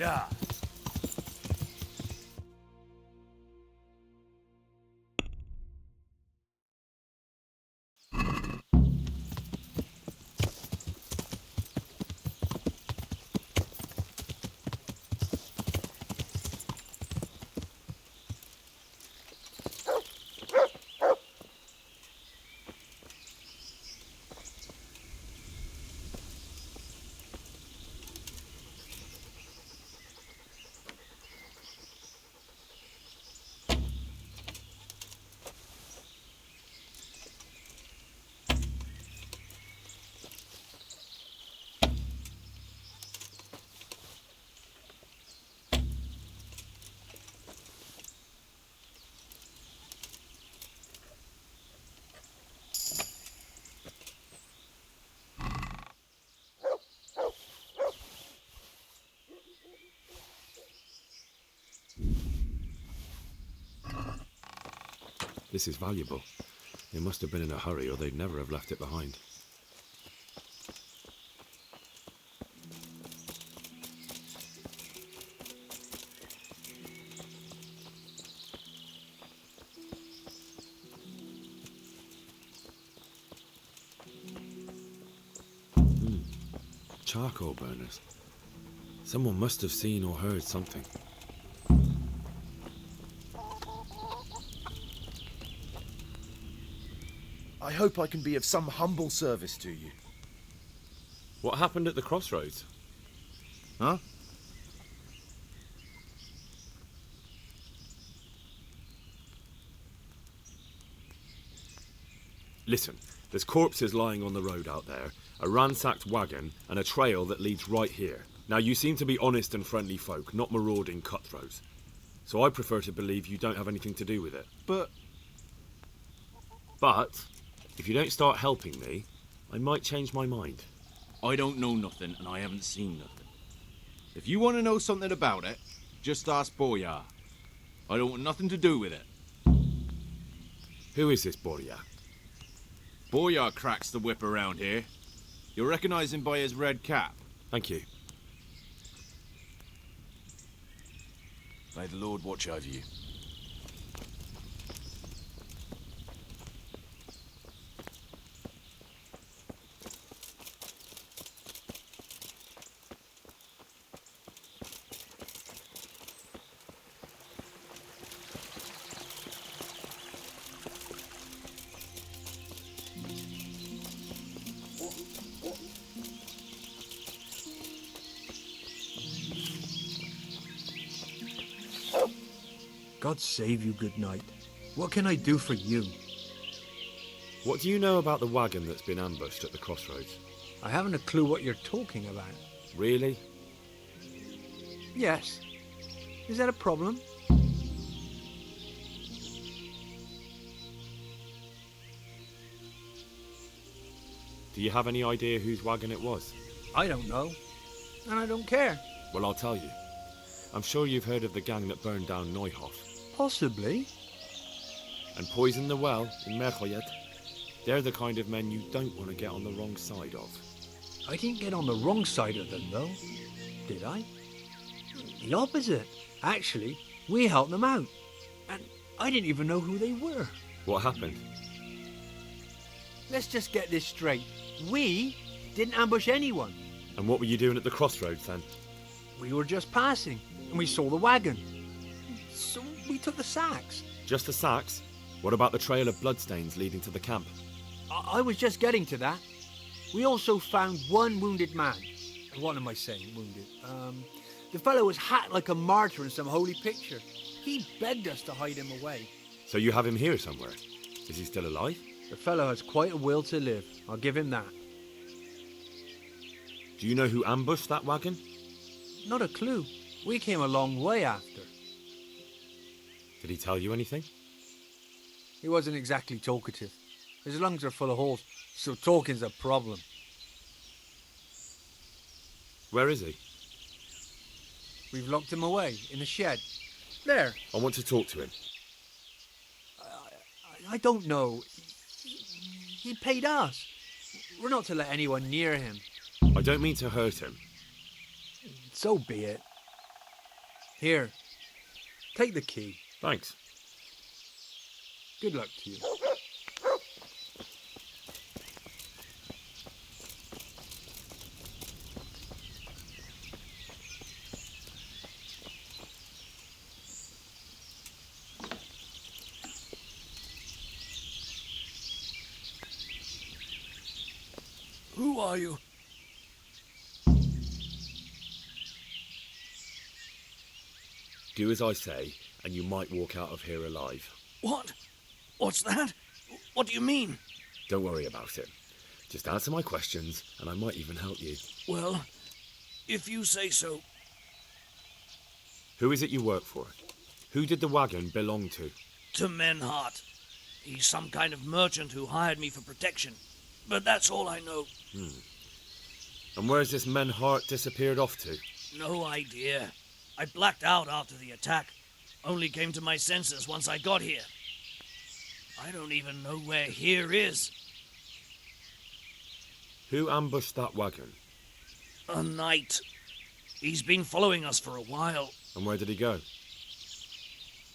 Yeah. This is valuable. They must have been in a hurry or they'd never have left it behind. Charcoal burners. Someone must have seen or heard something. I hope I can be of some humble service to you. What happened at the crossroads? Huh? Listen, there's corpses lying on the road out there, a ransacked wagon, and a trail that leads right here. Now, you seem to be honest and friendly folk, not marauding cutthroats. So I prefer to believe you don't have anything to do with it. But, if you don't start helping me, I might change my mind. I don't know nothing, and I haven't seen nothing. If you want to know something about it, just ask Boyar. I don't want nothing to do with it. Who is this Boyar? Boyar cracks the whip around here. You'll recognize him by his red cap. Thank you. May the Lord watch over you. God save you, good knight. What can I do for you? What do you know about the wagon that's been ambushed at the crossroads? I haven't a clue what you're talking about. Really? Yes. Is that a problem? Do you have any idea whose wagon it was? I don't know. And I don't care. Well, I'll tell you. I'm sure you've heard of the gang that burned down Neuhof. Possibly. And poisoned the well in Merchoyet. They're the kind of men you don't want to get on the wrong side of. I didn't get on the wrong side of them, though. Did I? The opposite. Actually, we helped them out. And I didn't even know who they were. What happened? Let's just get this straight. We didn't ambush anyone. And what were you doing at the crossroads then? We were just passing, and we saw the wagon. So we took the sacks. Just the sacks? What about the trail of bloodstains leading to the camp? I was just getting to that. We also found one wounded man. What am I saying, wounded? The fellow was hacked like a martyr in some holy picture. He begged us to hide him away. So you have him here somewhere? Is he still alive? The fellow has quite a will to live. I'll give him that. Do you know who ambushed that wagon? Not a clue. We came a long way after. Did he tell you anything? He wasn't exactly talkative. His lungs are full of holes, so talking's a problem. Where is he? We've locked him away, in the shed. There. I want to talk to him. I don't know. He paid us. We're not to let anyone near him. I don't mean to hurt him. So be it. Here. Take the key. Thanks. Good luck to you. Who are you? Do as I say, and you might walk out of here alive. What? What's that? What do you mean? Don't worry about it. Just answer my questions, and I might even help you. Well, if you say so. Who is it you work for? Who did the wagon belong to? To Menhart. He's some kind of merchant who hired me for protection. But that's all I know. And where's this Menhart disappeared off to? No idea. I blacked out after the attack. Only came to my senses once I got here. I don't even know where here is. Who ambushed that wagon? A knight. He's been following us for a while. And where did he go?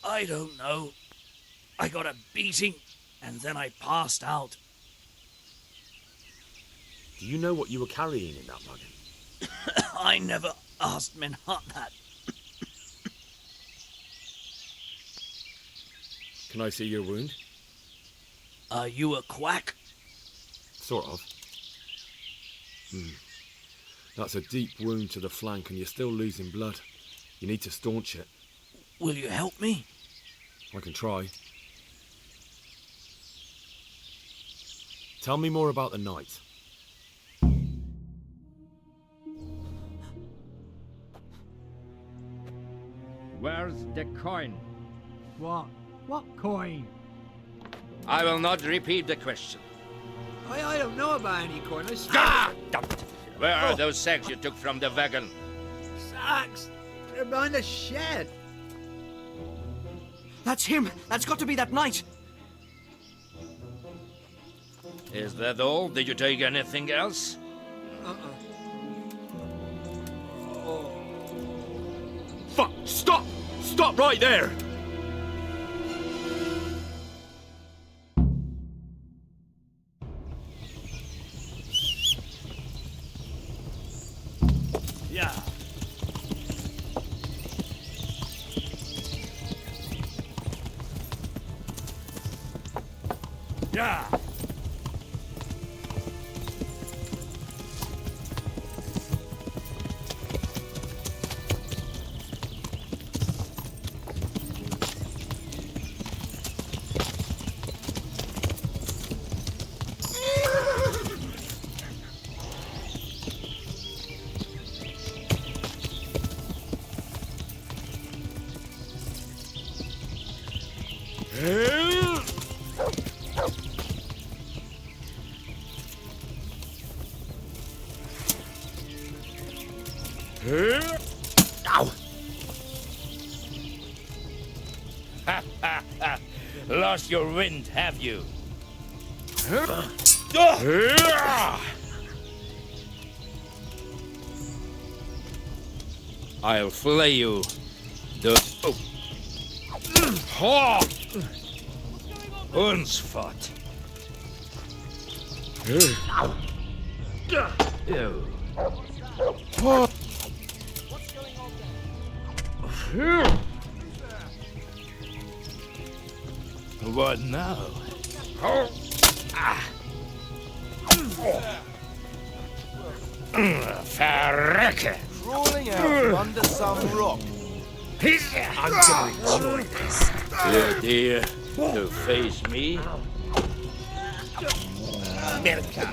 I don't know. I got a beating, and then I passed out. Do you know what you were carrying in that wagon? I never asked Menhart that. Can I see your wound? Are you a quack? Sort of. That's a deep wound to the flank and you're still losing blood. You need to staunch it. Will you help me? I can try. Tell me more about the knight. Where's the coin? What? What coin? I will not repeat the question. I don't know about any coin. I swear. Ah! Damn it. Where are those sacks you took from the wagon? Sacks? They're behind the shed. That's him. That's got to be that knight. Is that all? Did you take anything else? Fuck! Stop! Stop right there! Yeah. Yeah. Ow! Lost your wind, have you? I'll flay you. Unsfot. What now? Verrecke! Crawling out under some rock. I'm gonna enjoy this. You dare to face me? Merka.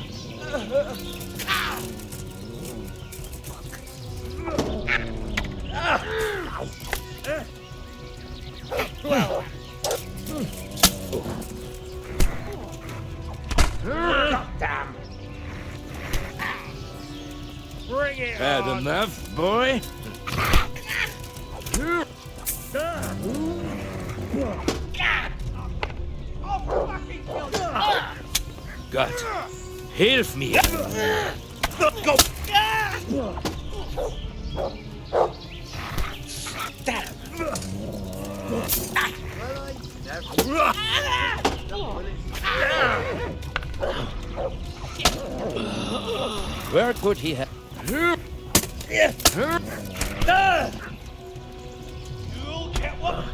Damn. Bring it Had on. enough, boy? Gott, hilf mir! Go! Where could he have? You'll get what?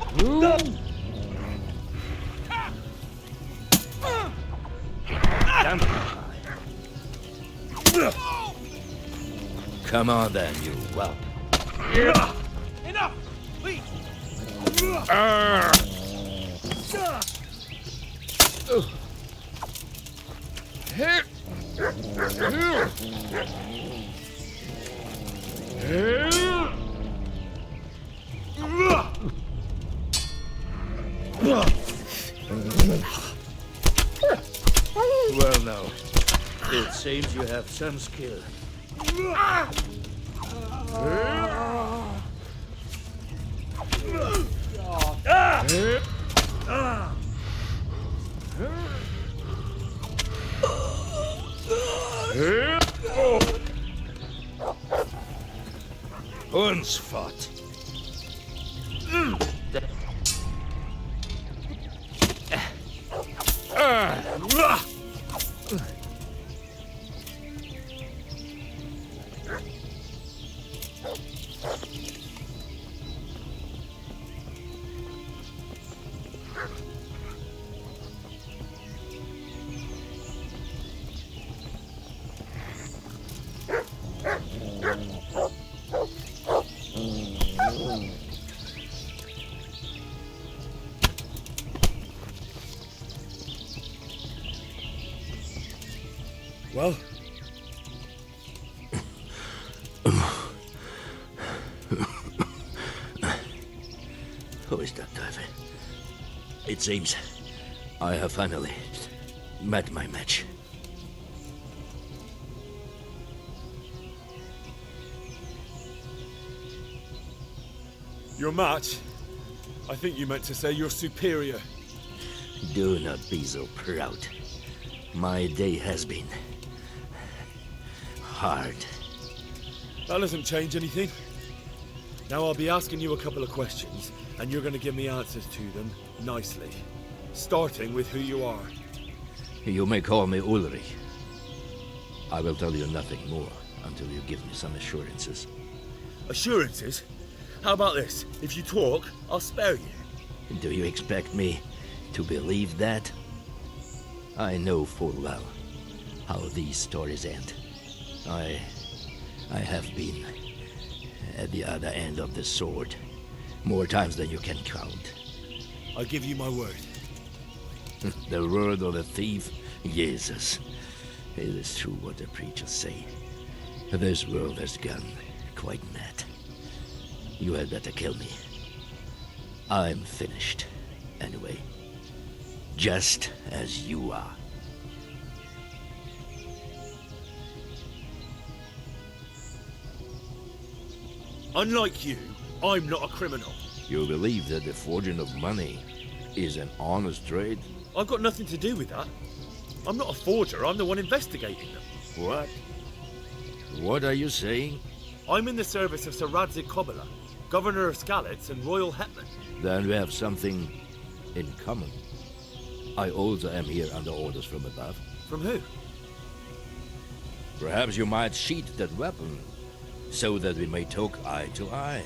Come on then, you whelp. Enough! Please! Well now, it seems you have some skill. Hundsfot. Well? Who is that, Davy? It seems I have finally met my match. Your match? I think you meant to say your superior. Do not be so proud. My day has been hard. That doesn't change anything. Now I'll be asking you a couple of questions, and you're going to give me answers to them nicely. Starting with who you are. You may call me Ulrich. I will tell you nothing more until you give me some assurances. Assurances? How about this? If you talk, I'll spare you. Do you expect me to believe that? I know full well how these stories end. I have been at the other end of the sword more times than you can count. I give you my word. The word of a thief? Jesus. It is true what the preachers say. This world has gone quite mad. You had better kill me. I'm finished, anyway. Just as you are. Unlike you, I'm not a criminal. You believe that the forging of money is an honest trade? I've got nothing to do with that. I'm not a forger, I'm the one investigating them. What? What are you saying? I'm in the service of Sir Radzig Kobyla, Governor of Skalitz and Royal Hetman. Then we have something in common. I also am here under orders from above. From who? Perhaps you might sheath that weapon, so that we may talk eye to eye.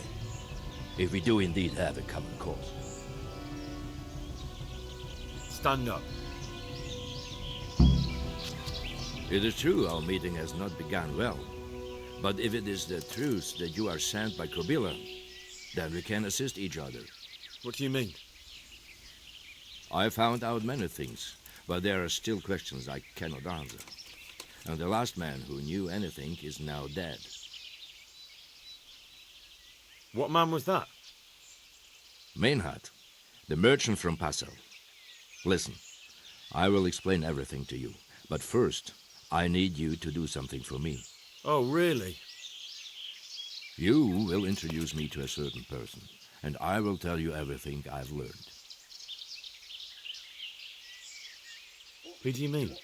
If we do indeed have a common cause. Stand up. It is true our meeting has not begun well. But if it is the truth that you are sent by Kobyla, then we can assist each other. What do you mean? I found out many things, but there are still questions I cannot answer. And the last man who knew anything is now dead. What man was that? Meinhard, the merchant from Passau. Listen, I will explain everything to you, but first, I need you to do something for me. Oh, really? You will introduce me to a certain person, and I will tell you everything I've learned. Who do you mean?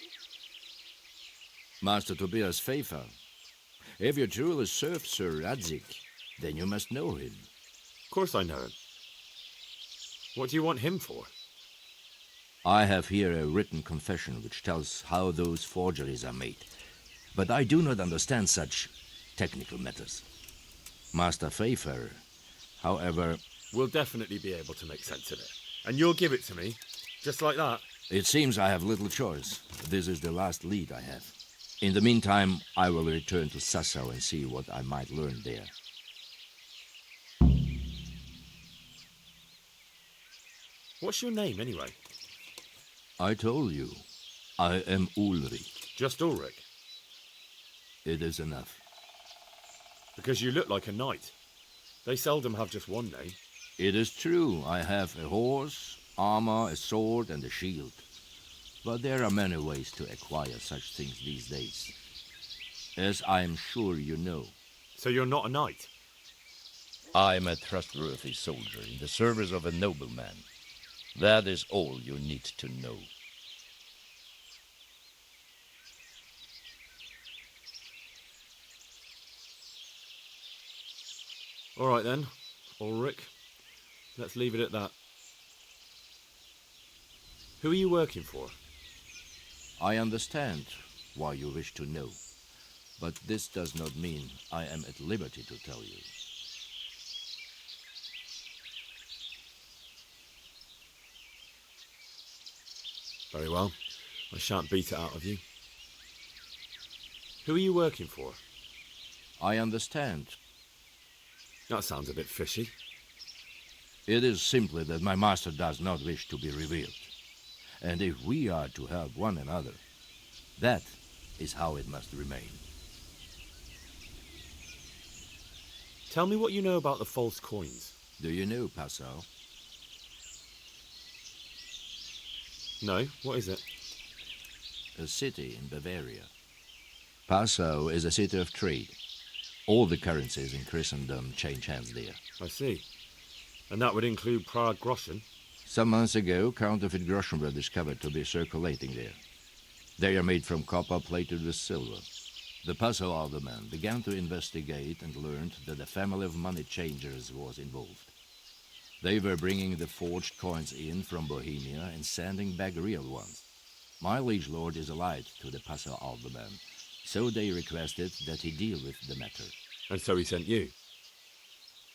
Master Tobias Pfeiffer. If you truly serve Sir Radzig, then you must know him. Of course I know him. What do you want him for? I have here a written confession which tells how those forgeries are made. But I do not understand such technical matters. Master Pfeiffer, however... We'll definitely be able to make sense of it. And you'll give it to me, just like that. It seems I have little choice. This is the last lead I have. In the meantime, I will return to Sassau and see what I might learn there. What's your name, anyway? I told you. I am Ulrich. Just Ulrich? It is enough. Because you look like a knight. They seldom have just one name. It is true. I have a horse, armor, a sword, and a shield. But there are many ways to acquire such things these days. As I am sure you know. So you're not a knight? I am a trustworthy soldier in the service of a nobleman. That is all you need to know. All right then, Ulrich. Let's leave it at that. Who are you working for? I understand why you wish to know, but this does not mean I am at liberty to tell you. Very well. I shan't beat it out of you. Who are you working for? I understand. That sounds a bit fishy. It is simply that my master does not wish to be revealed. And if we are to help one another, that is how it must remain. Tell me what you know about the false coins. Do you know Passau? No, what is it? A city in Bavaria. Passau is a city of trade. All the currencies in Christendom change hands there. I see. And that would include Prague groschen? Some months ago, counterfeit groschen were discovered to be circulating there. They are made from copper plated with silver. The Passau alderman began to investigate and learned that a family of money changers was involved. They were bringing the forged coins in from Bohemia and sending back real ones. My liege lord is allied to the Passau alderman, so they requested that he deal with the matter. And so he sent you?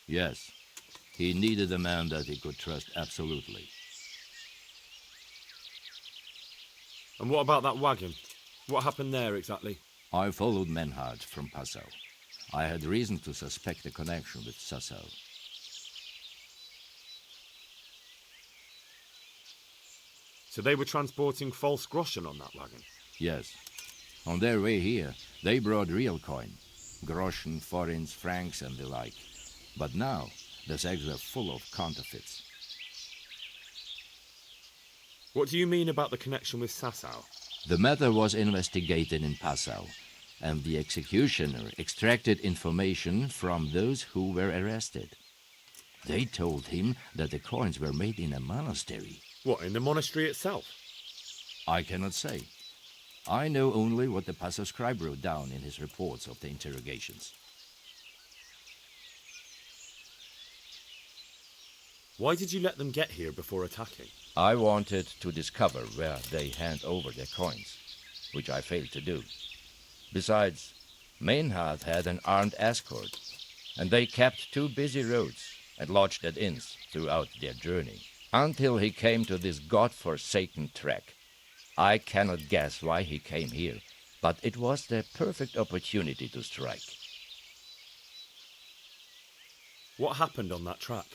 Yes. He needed a man that he could trust absolutely. And what about that wagon? What happened there exactly? I followed Menhard from Passau. I had reason to suspect a connection with Sassau. So they were transporting false groschen on that wagon? Yes. On their way here, they brought real coin. Groschen, forints, francs and the like. But now, the sacks were full of counterfeits. What do you mean about the connection with Sassau? The matter was investigated in Passau, and the executioner extracted information from those who were arrested. They told him that the coins were made in a monastery. What, in the monastery itself? I cannot say. I know only what the Passau scribe wrote down in his reports of the interrogations. Why did you let them get here before attacking? I wanted to discover where they hand over their coins, which I failed to do. Besides, Meinhard had an armed escort, and they kept two busy roads and lodged at inns throughout their journey, until he came to this god-forsaken track. I cannot guess why he came here, but it was the perfect opportunity to strike. What happened on that track?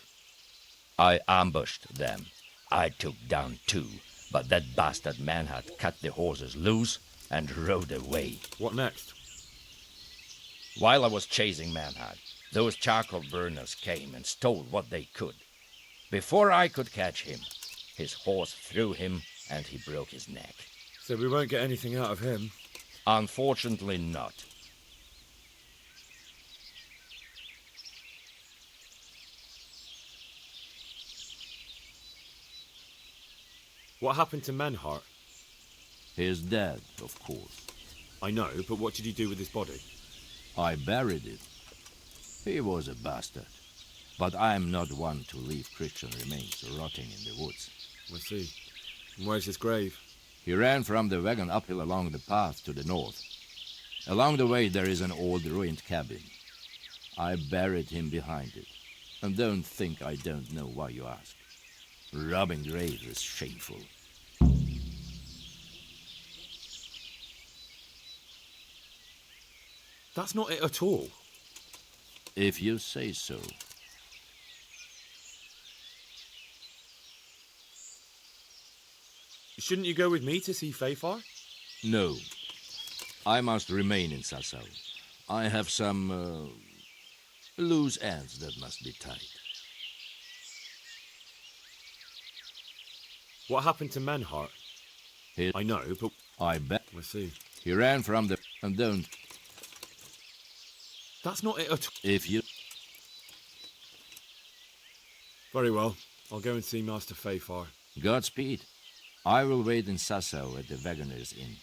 I ambushed them. I took down two, but that bastard Manhard cut the horses loose and rode away. What next? While I was chasing Manhard, those charcoal burners came and stole what they could. Before I could catch him, his horse threw him and he broke his neck. So we won't get anything out of him? Unfortunately not. What happened to Menhart? He is dead, of course. I know, but what did you do with his body? I buried it. He was a bastard. But I am not one to leave Christian remains rotting in the woods. I see. And where's his grave? He ran from the wagon uphill along the path to the north. Along the way there is an old ruined cabin. I buried him behind it. And don't think I don't know why you ask. Robbing graves is shameful. That's not it at all. If you say so. Shouldn't you go with me to see Fafar? No. I must remain in Sassau. I have some loose ends that must be tied. What happened to Menhart? I know, but... I bet. I see. He ran from the... and don't... That's not it at all. If you... Very well. I'll go and see Master Fafar. Godspeed. I will wait in Sassau at the Wagoner's Inn.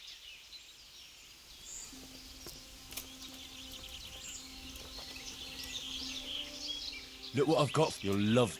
Look what I've got. You'll love.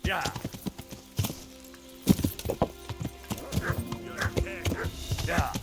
Yeah. Yeah.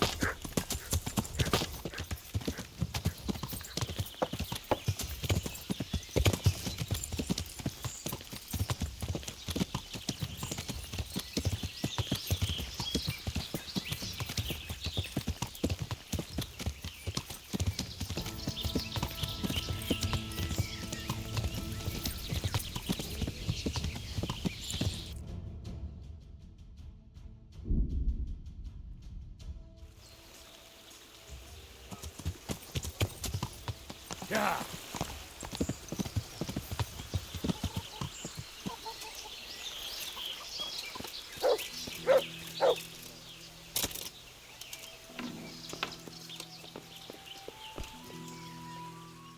Yeah.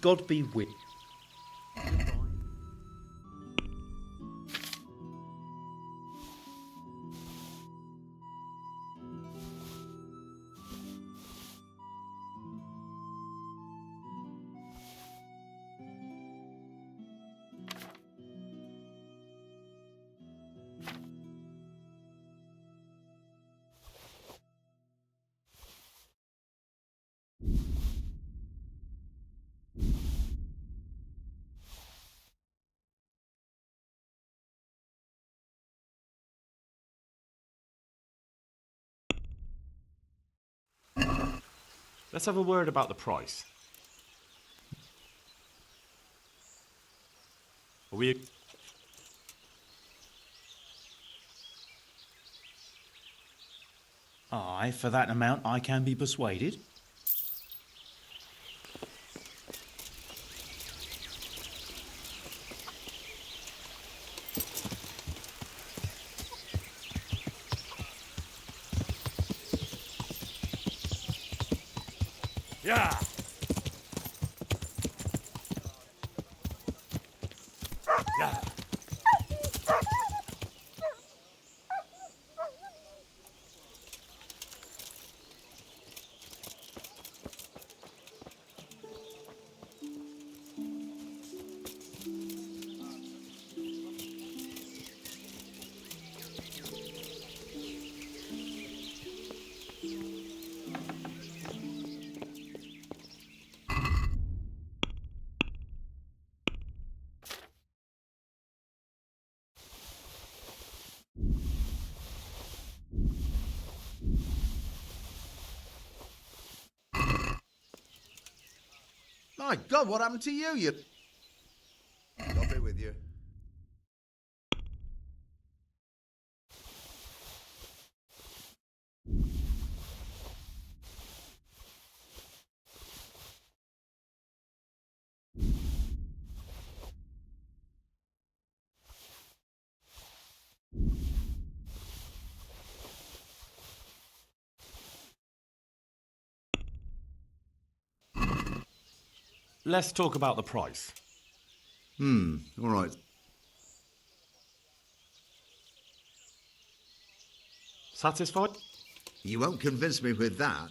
God be with you. Let's have a word about the price. Are we... Aye, for that amount I can be persuaded. Yeah. Yeah. My God, what happened to you? You... I'll be with you. Let's talk about the price. All right. Satisfied? You won't convince me with that.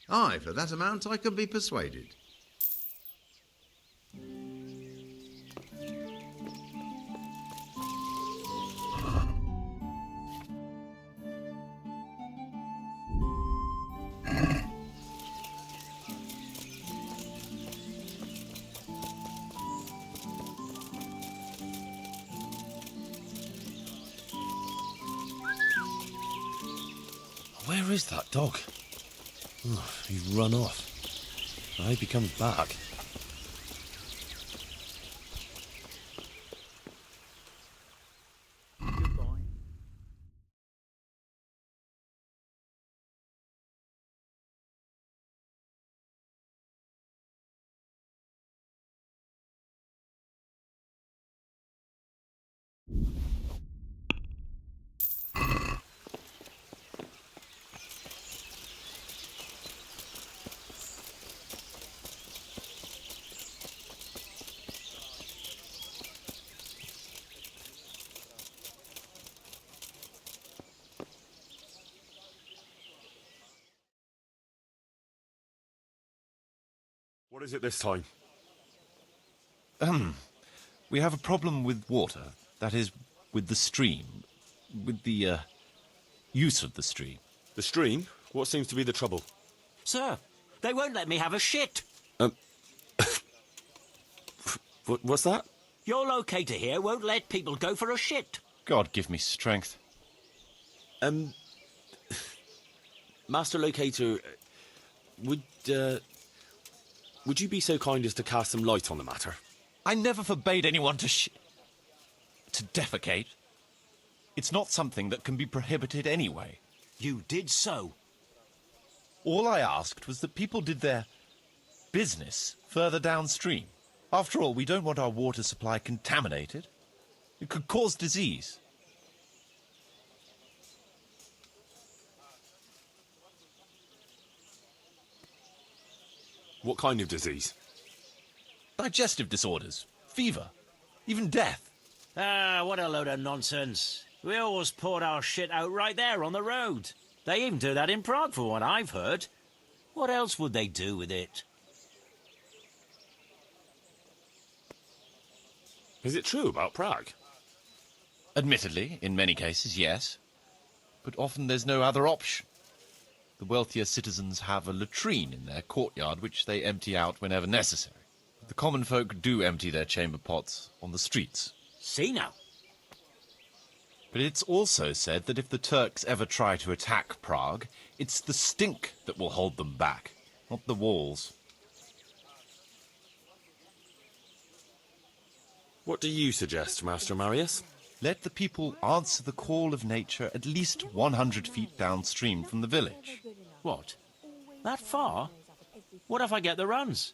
Aye, for that amount I can be persuaded. Where is that dog? Oh, he's run off. I hope he comes back. What is it this time? We have a problem with water. That is, with the stream. With the, use of the stream. The stream? What seems to be the trouble? Sir, they won't let me have a shit. What's that? Your locator here won't let people go for a shit. God give me strength. Master Locator, would you be so kind as to cast some light on the matter? I never forbade anyone to defecate. It's not something that can be prohibited anyway. You did so. All I asked was that people did their business further downstream. After all, we don't want our water supply contaminated. It could cause disease. What kind of disease? Digestive disorders, fever, even death. Ah, what a load of nonsense. We always poured our shit out right there on the road. They even do that in Prague, for what I've heard. What else would they do with it? Is it true about Prague? Admittedly, in many cases, yes. But often there's no other option. The wealthier citizens have a latrine in their courtyard which they empty out whenever necessary. The common folk do empty their chamber pots on the streets. See now. But it's also said that if the Turks ever try to attack Prague, it's the stink that will hold them back, not the walls. What do you suggest, Master Marius? Let the people answer the call of nature at least 100 feet downstream from the village. What? That far? What if I get the runs?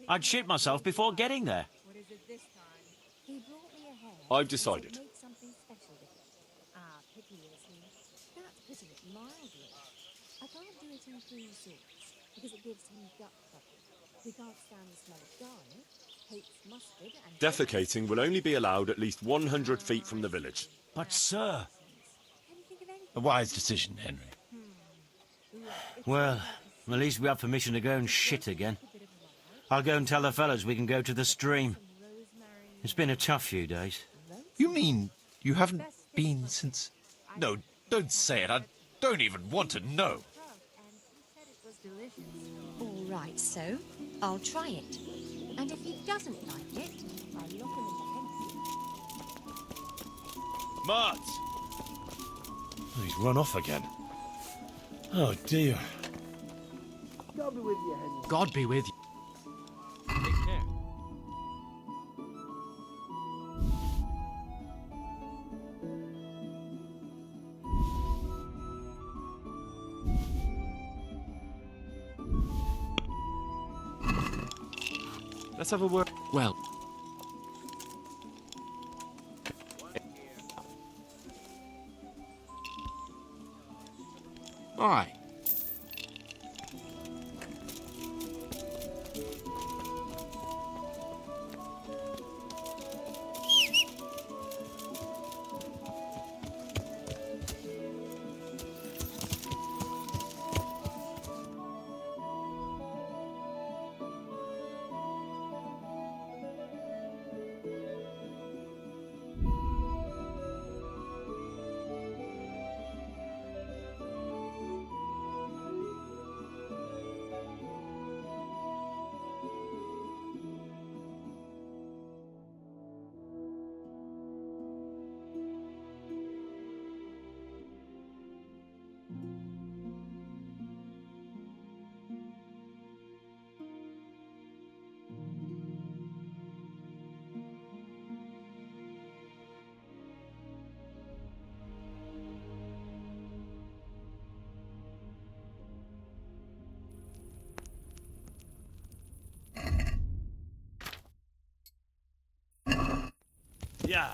I'd shit myself before getting there. I've decided. I can't do it in 3 sorts, because it gives him gut trouble. He can't stand the smell of garlic, hates mustard, and... Defecating will only be allowed at least 100 feet from the village. But, sir... A wise decision, Henry. Well, at least we have permission to go and shit again. I'll go and tell the fellas we can go to the stream. It's been a tough few days. You mean you haven't been since... No, don't say it. I don't even want to know. All right, so I'll try it. And if he doesn't like it, I'll lock him in the pen. Mart! Oh, he's run off again. Oh, dear. God be with you, Henry. God be with you. Take care. Let's have a word. Well. Aye. Yeah.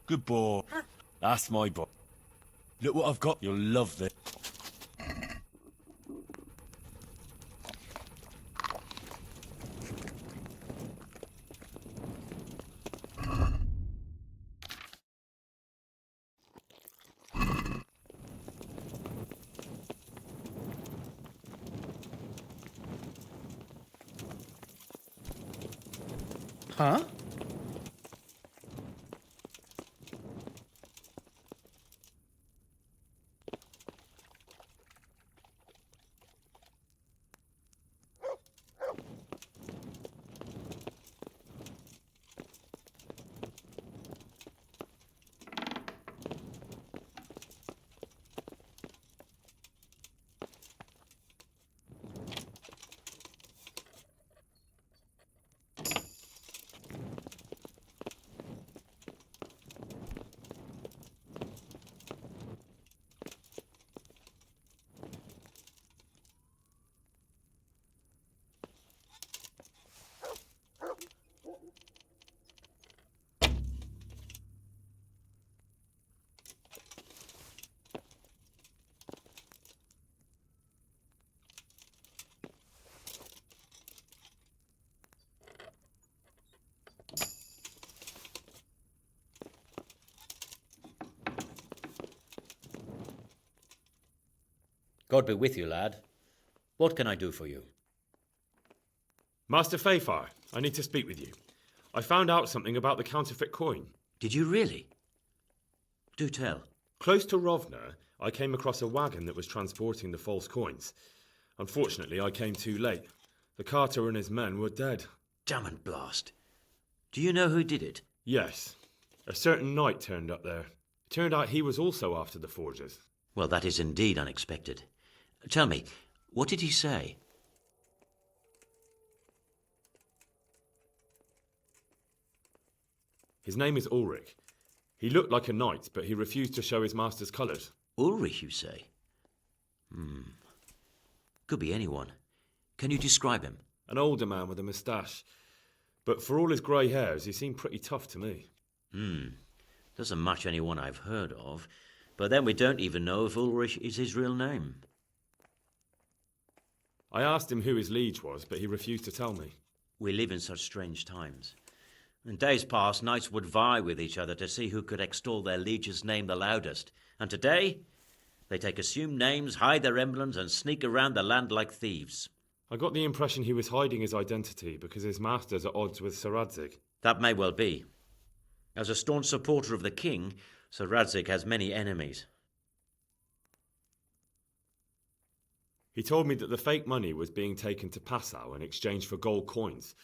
Good boy. That's my boy. Look what I've got. You'll love this. Huh? God be with you, lad. What can I do for you? Master Fayfire, I need to speak with you. I found out something about the counterfeit coin. Did you really? Do tell. Close to Rovna, I came across a wagon that was transporting the false coins. Unfortunately, I came too late. The carter and his men were dead. Damn and blast. Do you know who did it? Yes. A certain knight turned up there. It turned out he was also after the forgers. Well, that is indeed unexpected. Tell me, what did he say? His name is Ulrich. He looked like a knight, but he refused to show his master's colours. Ulrich, you say? Could be anyone. Can you describe him? An older man with a moustache. But for all his grey hairs, he seemed pretty tough to me. Doesn't match anyone I've heard of. But then we don't even know if Ulrich is his real name. I asked him who his liege was, but he refused to tell me. We live in such strange times. In days past, knights would vie with each other to see who could extol their liege's name the loudest. And today, they take assumed names, hide their emblems, and sneak around the land like thieves. I got the impression he was hiding his identity because his master's at odds with Sir Radzig. That may well be. As a staunch supporter of the king, Sir Radzig has many enemies. He told me that the fake money was being taken to Passau in exchange for gold coins,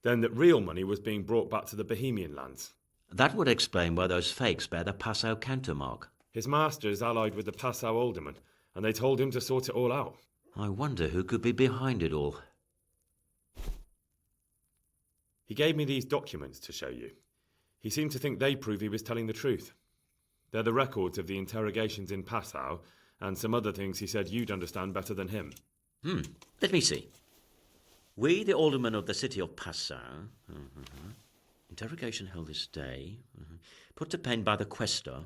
then that real money was being brought back to the Bohemian lands. That would explain why those fakes bear the Passau countermark. His master is allied with the Passau alderman, and they told him to sort it all out. I wonder who could be behind it all. He gave me these documents to show you. He seemed to think they prove he was telling the truth. They're the records of the interrogations in Passau, and some other things he said you'd understand better than him. Let me see. We, the aldermen of the city of Passau, interrogation held this day, put to pen by the questor.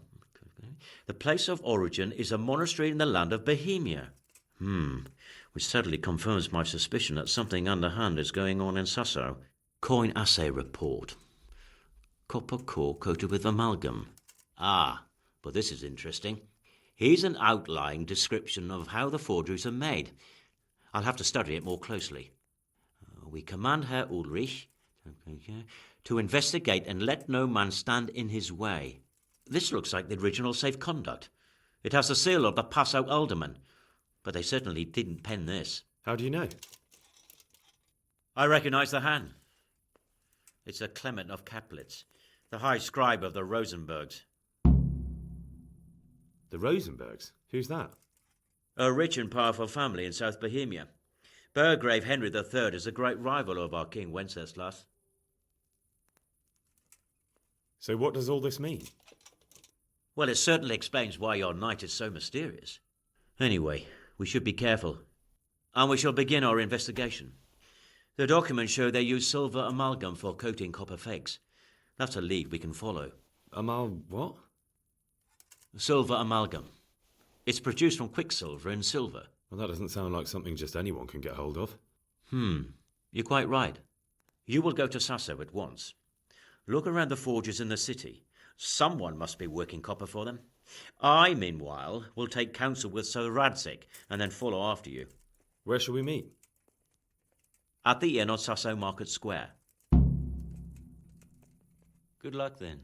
The place of origin is a monastery in the land of Bohemia. Which certainly confirms my suspicion that something underhand is going on in Sasso. Coin assay report. Copper core coated with amalgam. But this is interesting. Here's an outline description of how the forgeries are made. I'll have to study it more closely. We command Herr Ulrich to investigate and let no man stand in his way. This looks like the original safe conduct. It has the seal of the Passau alderman, but they certainly didn't pen this. How do you know? I recognize the hand. It's a Clement of Caplitz, the high scribe of the Rosenbergs. The Rosenbergs? Who's that? A rich and powerful family in South Bohemia. Burgrave Henry III is a great rival of our King Wenceslaus. So what does all this mean? Well, it certainly explains why your knight is so mysterious. Anyway, we should be careful. And we shall begin our investigation. The documents show they use silver amalgam for coating copper fakes. That's a lead we can follow. What? Silver amalgam. It's produced from quicksilver and silver. Well, that doesn't sound like something just anyone can get hold of. You're quite right. You will go to Sasso at once. Look around the forges in the city. Someone must be working copper for them. I, meanwhile, will take counsel with Sir Radzig and then follow after you. Where shall we meet? At the inn on Sasso Market Square. Good luck then.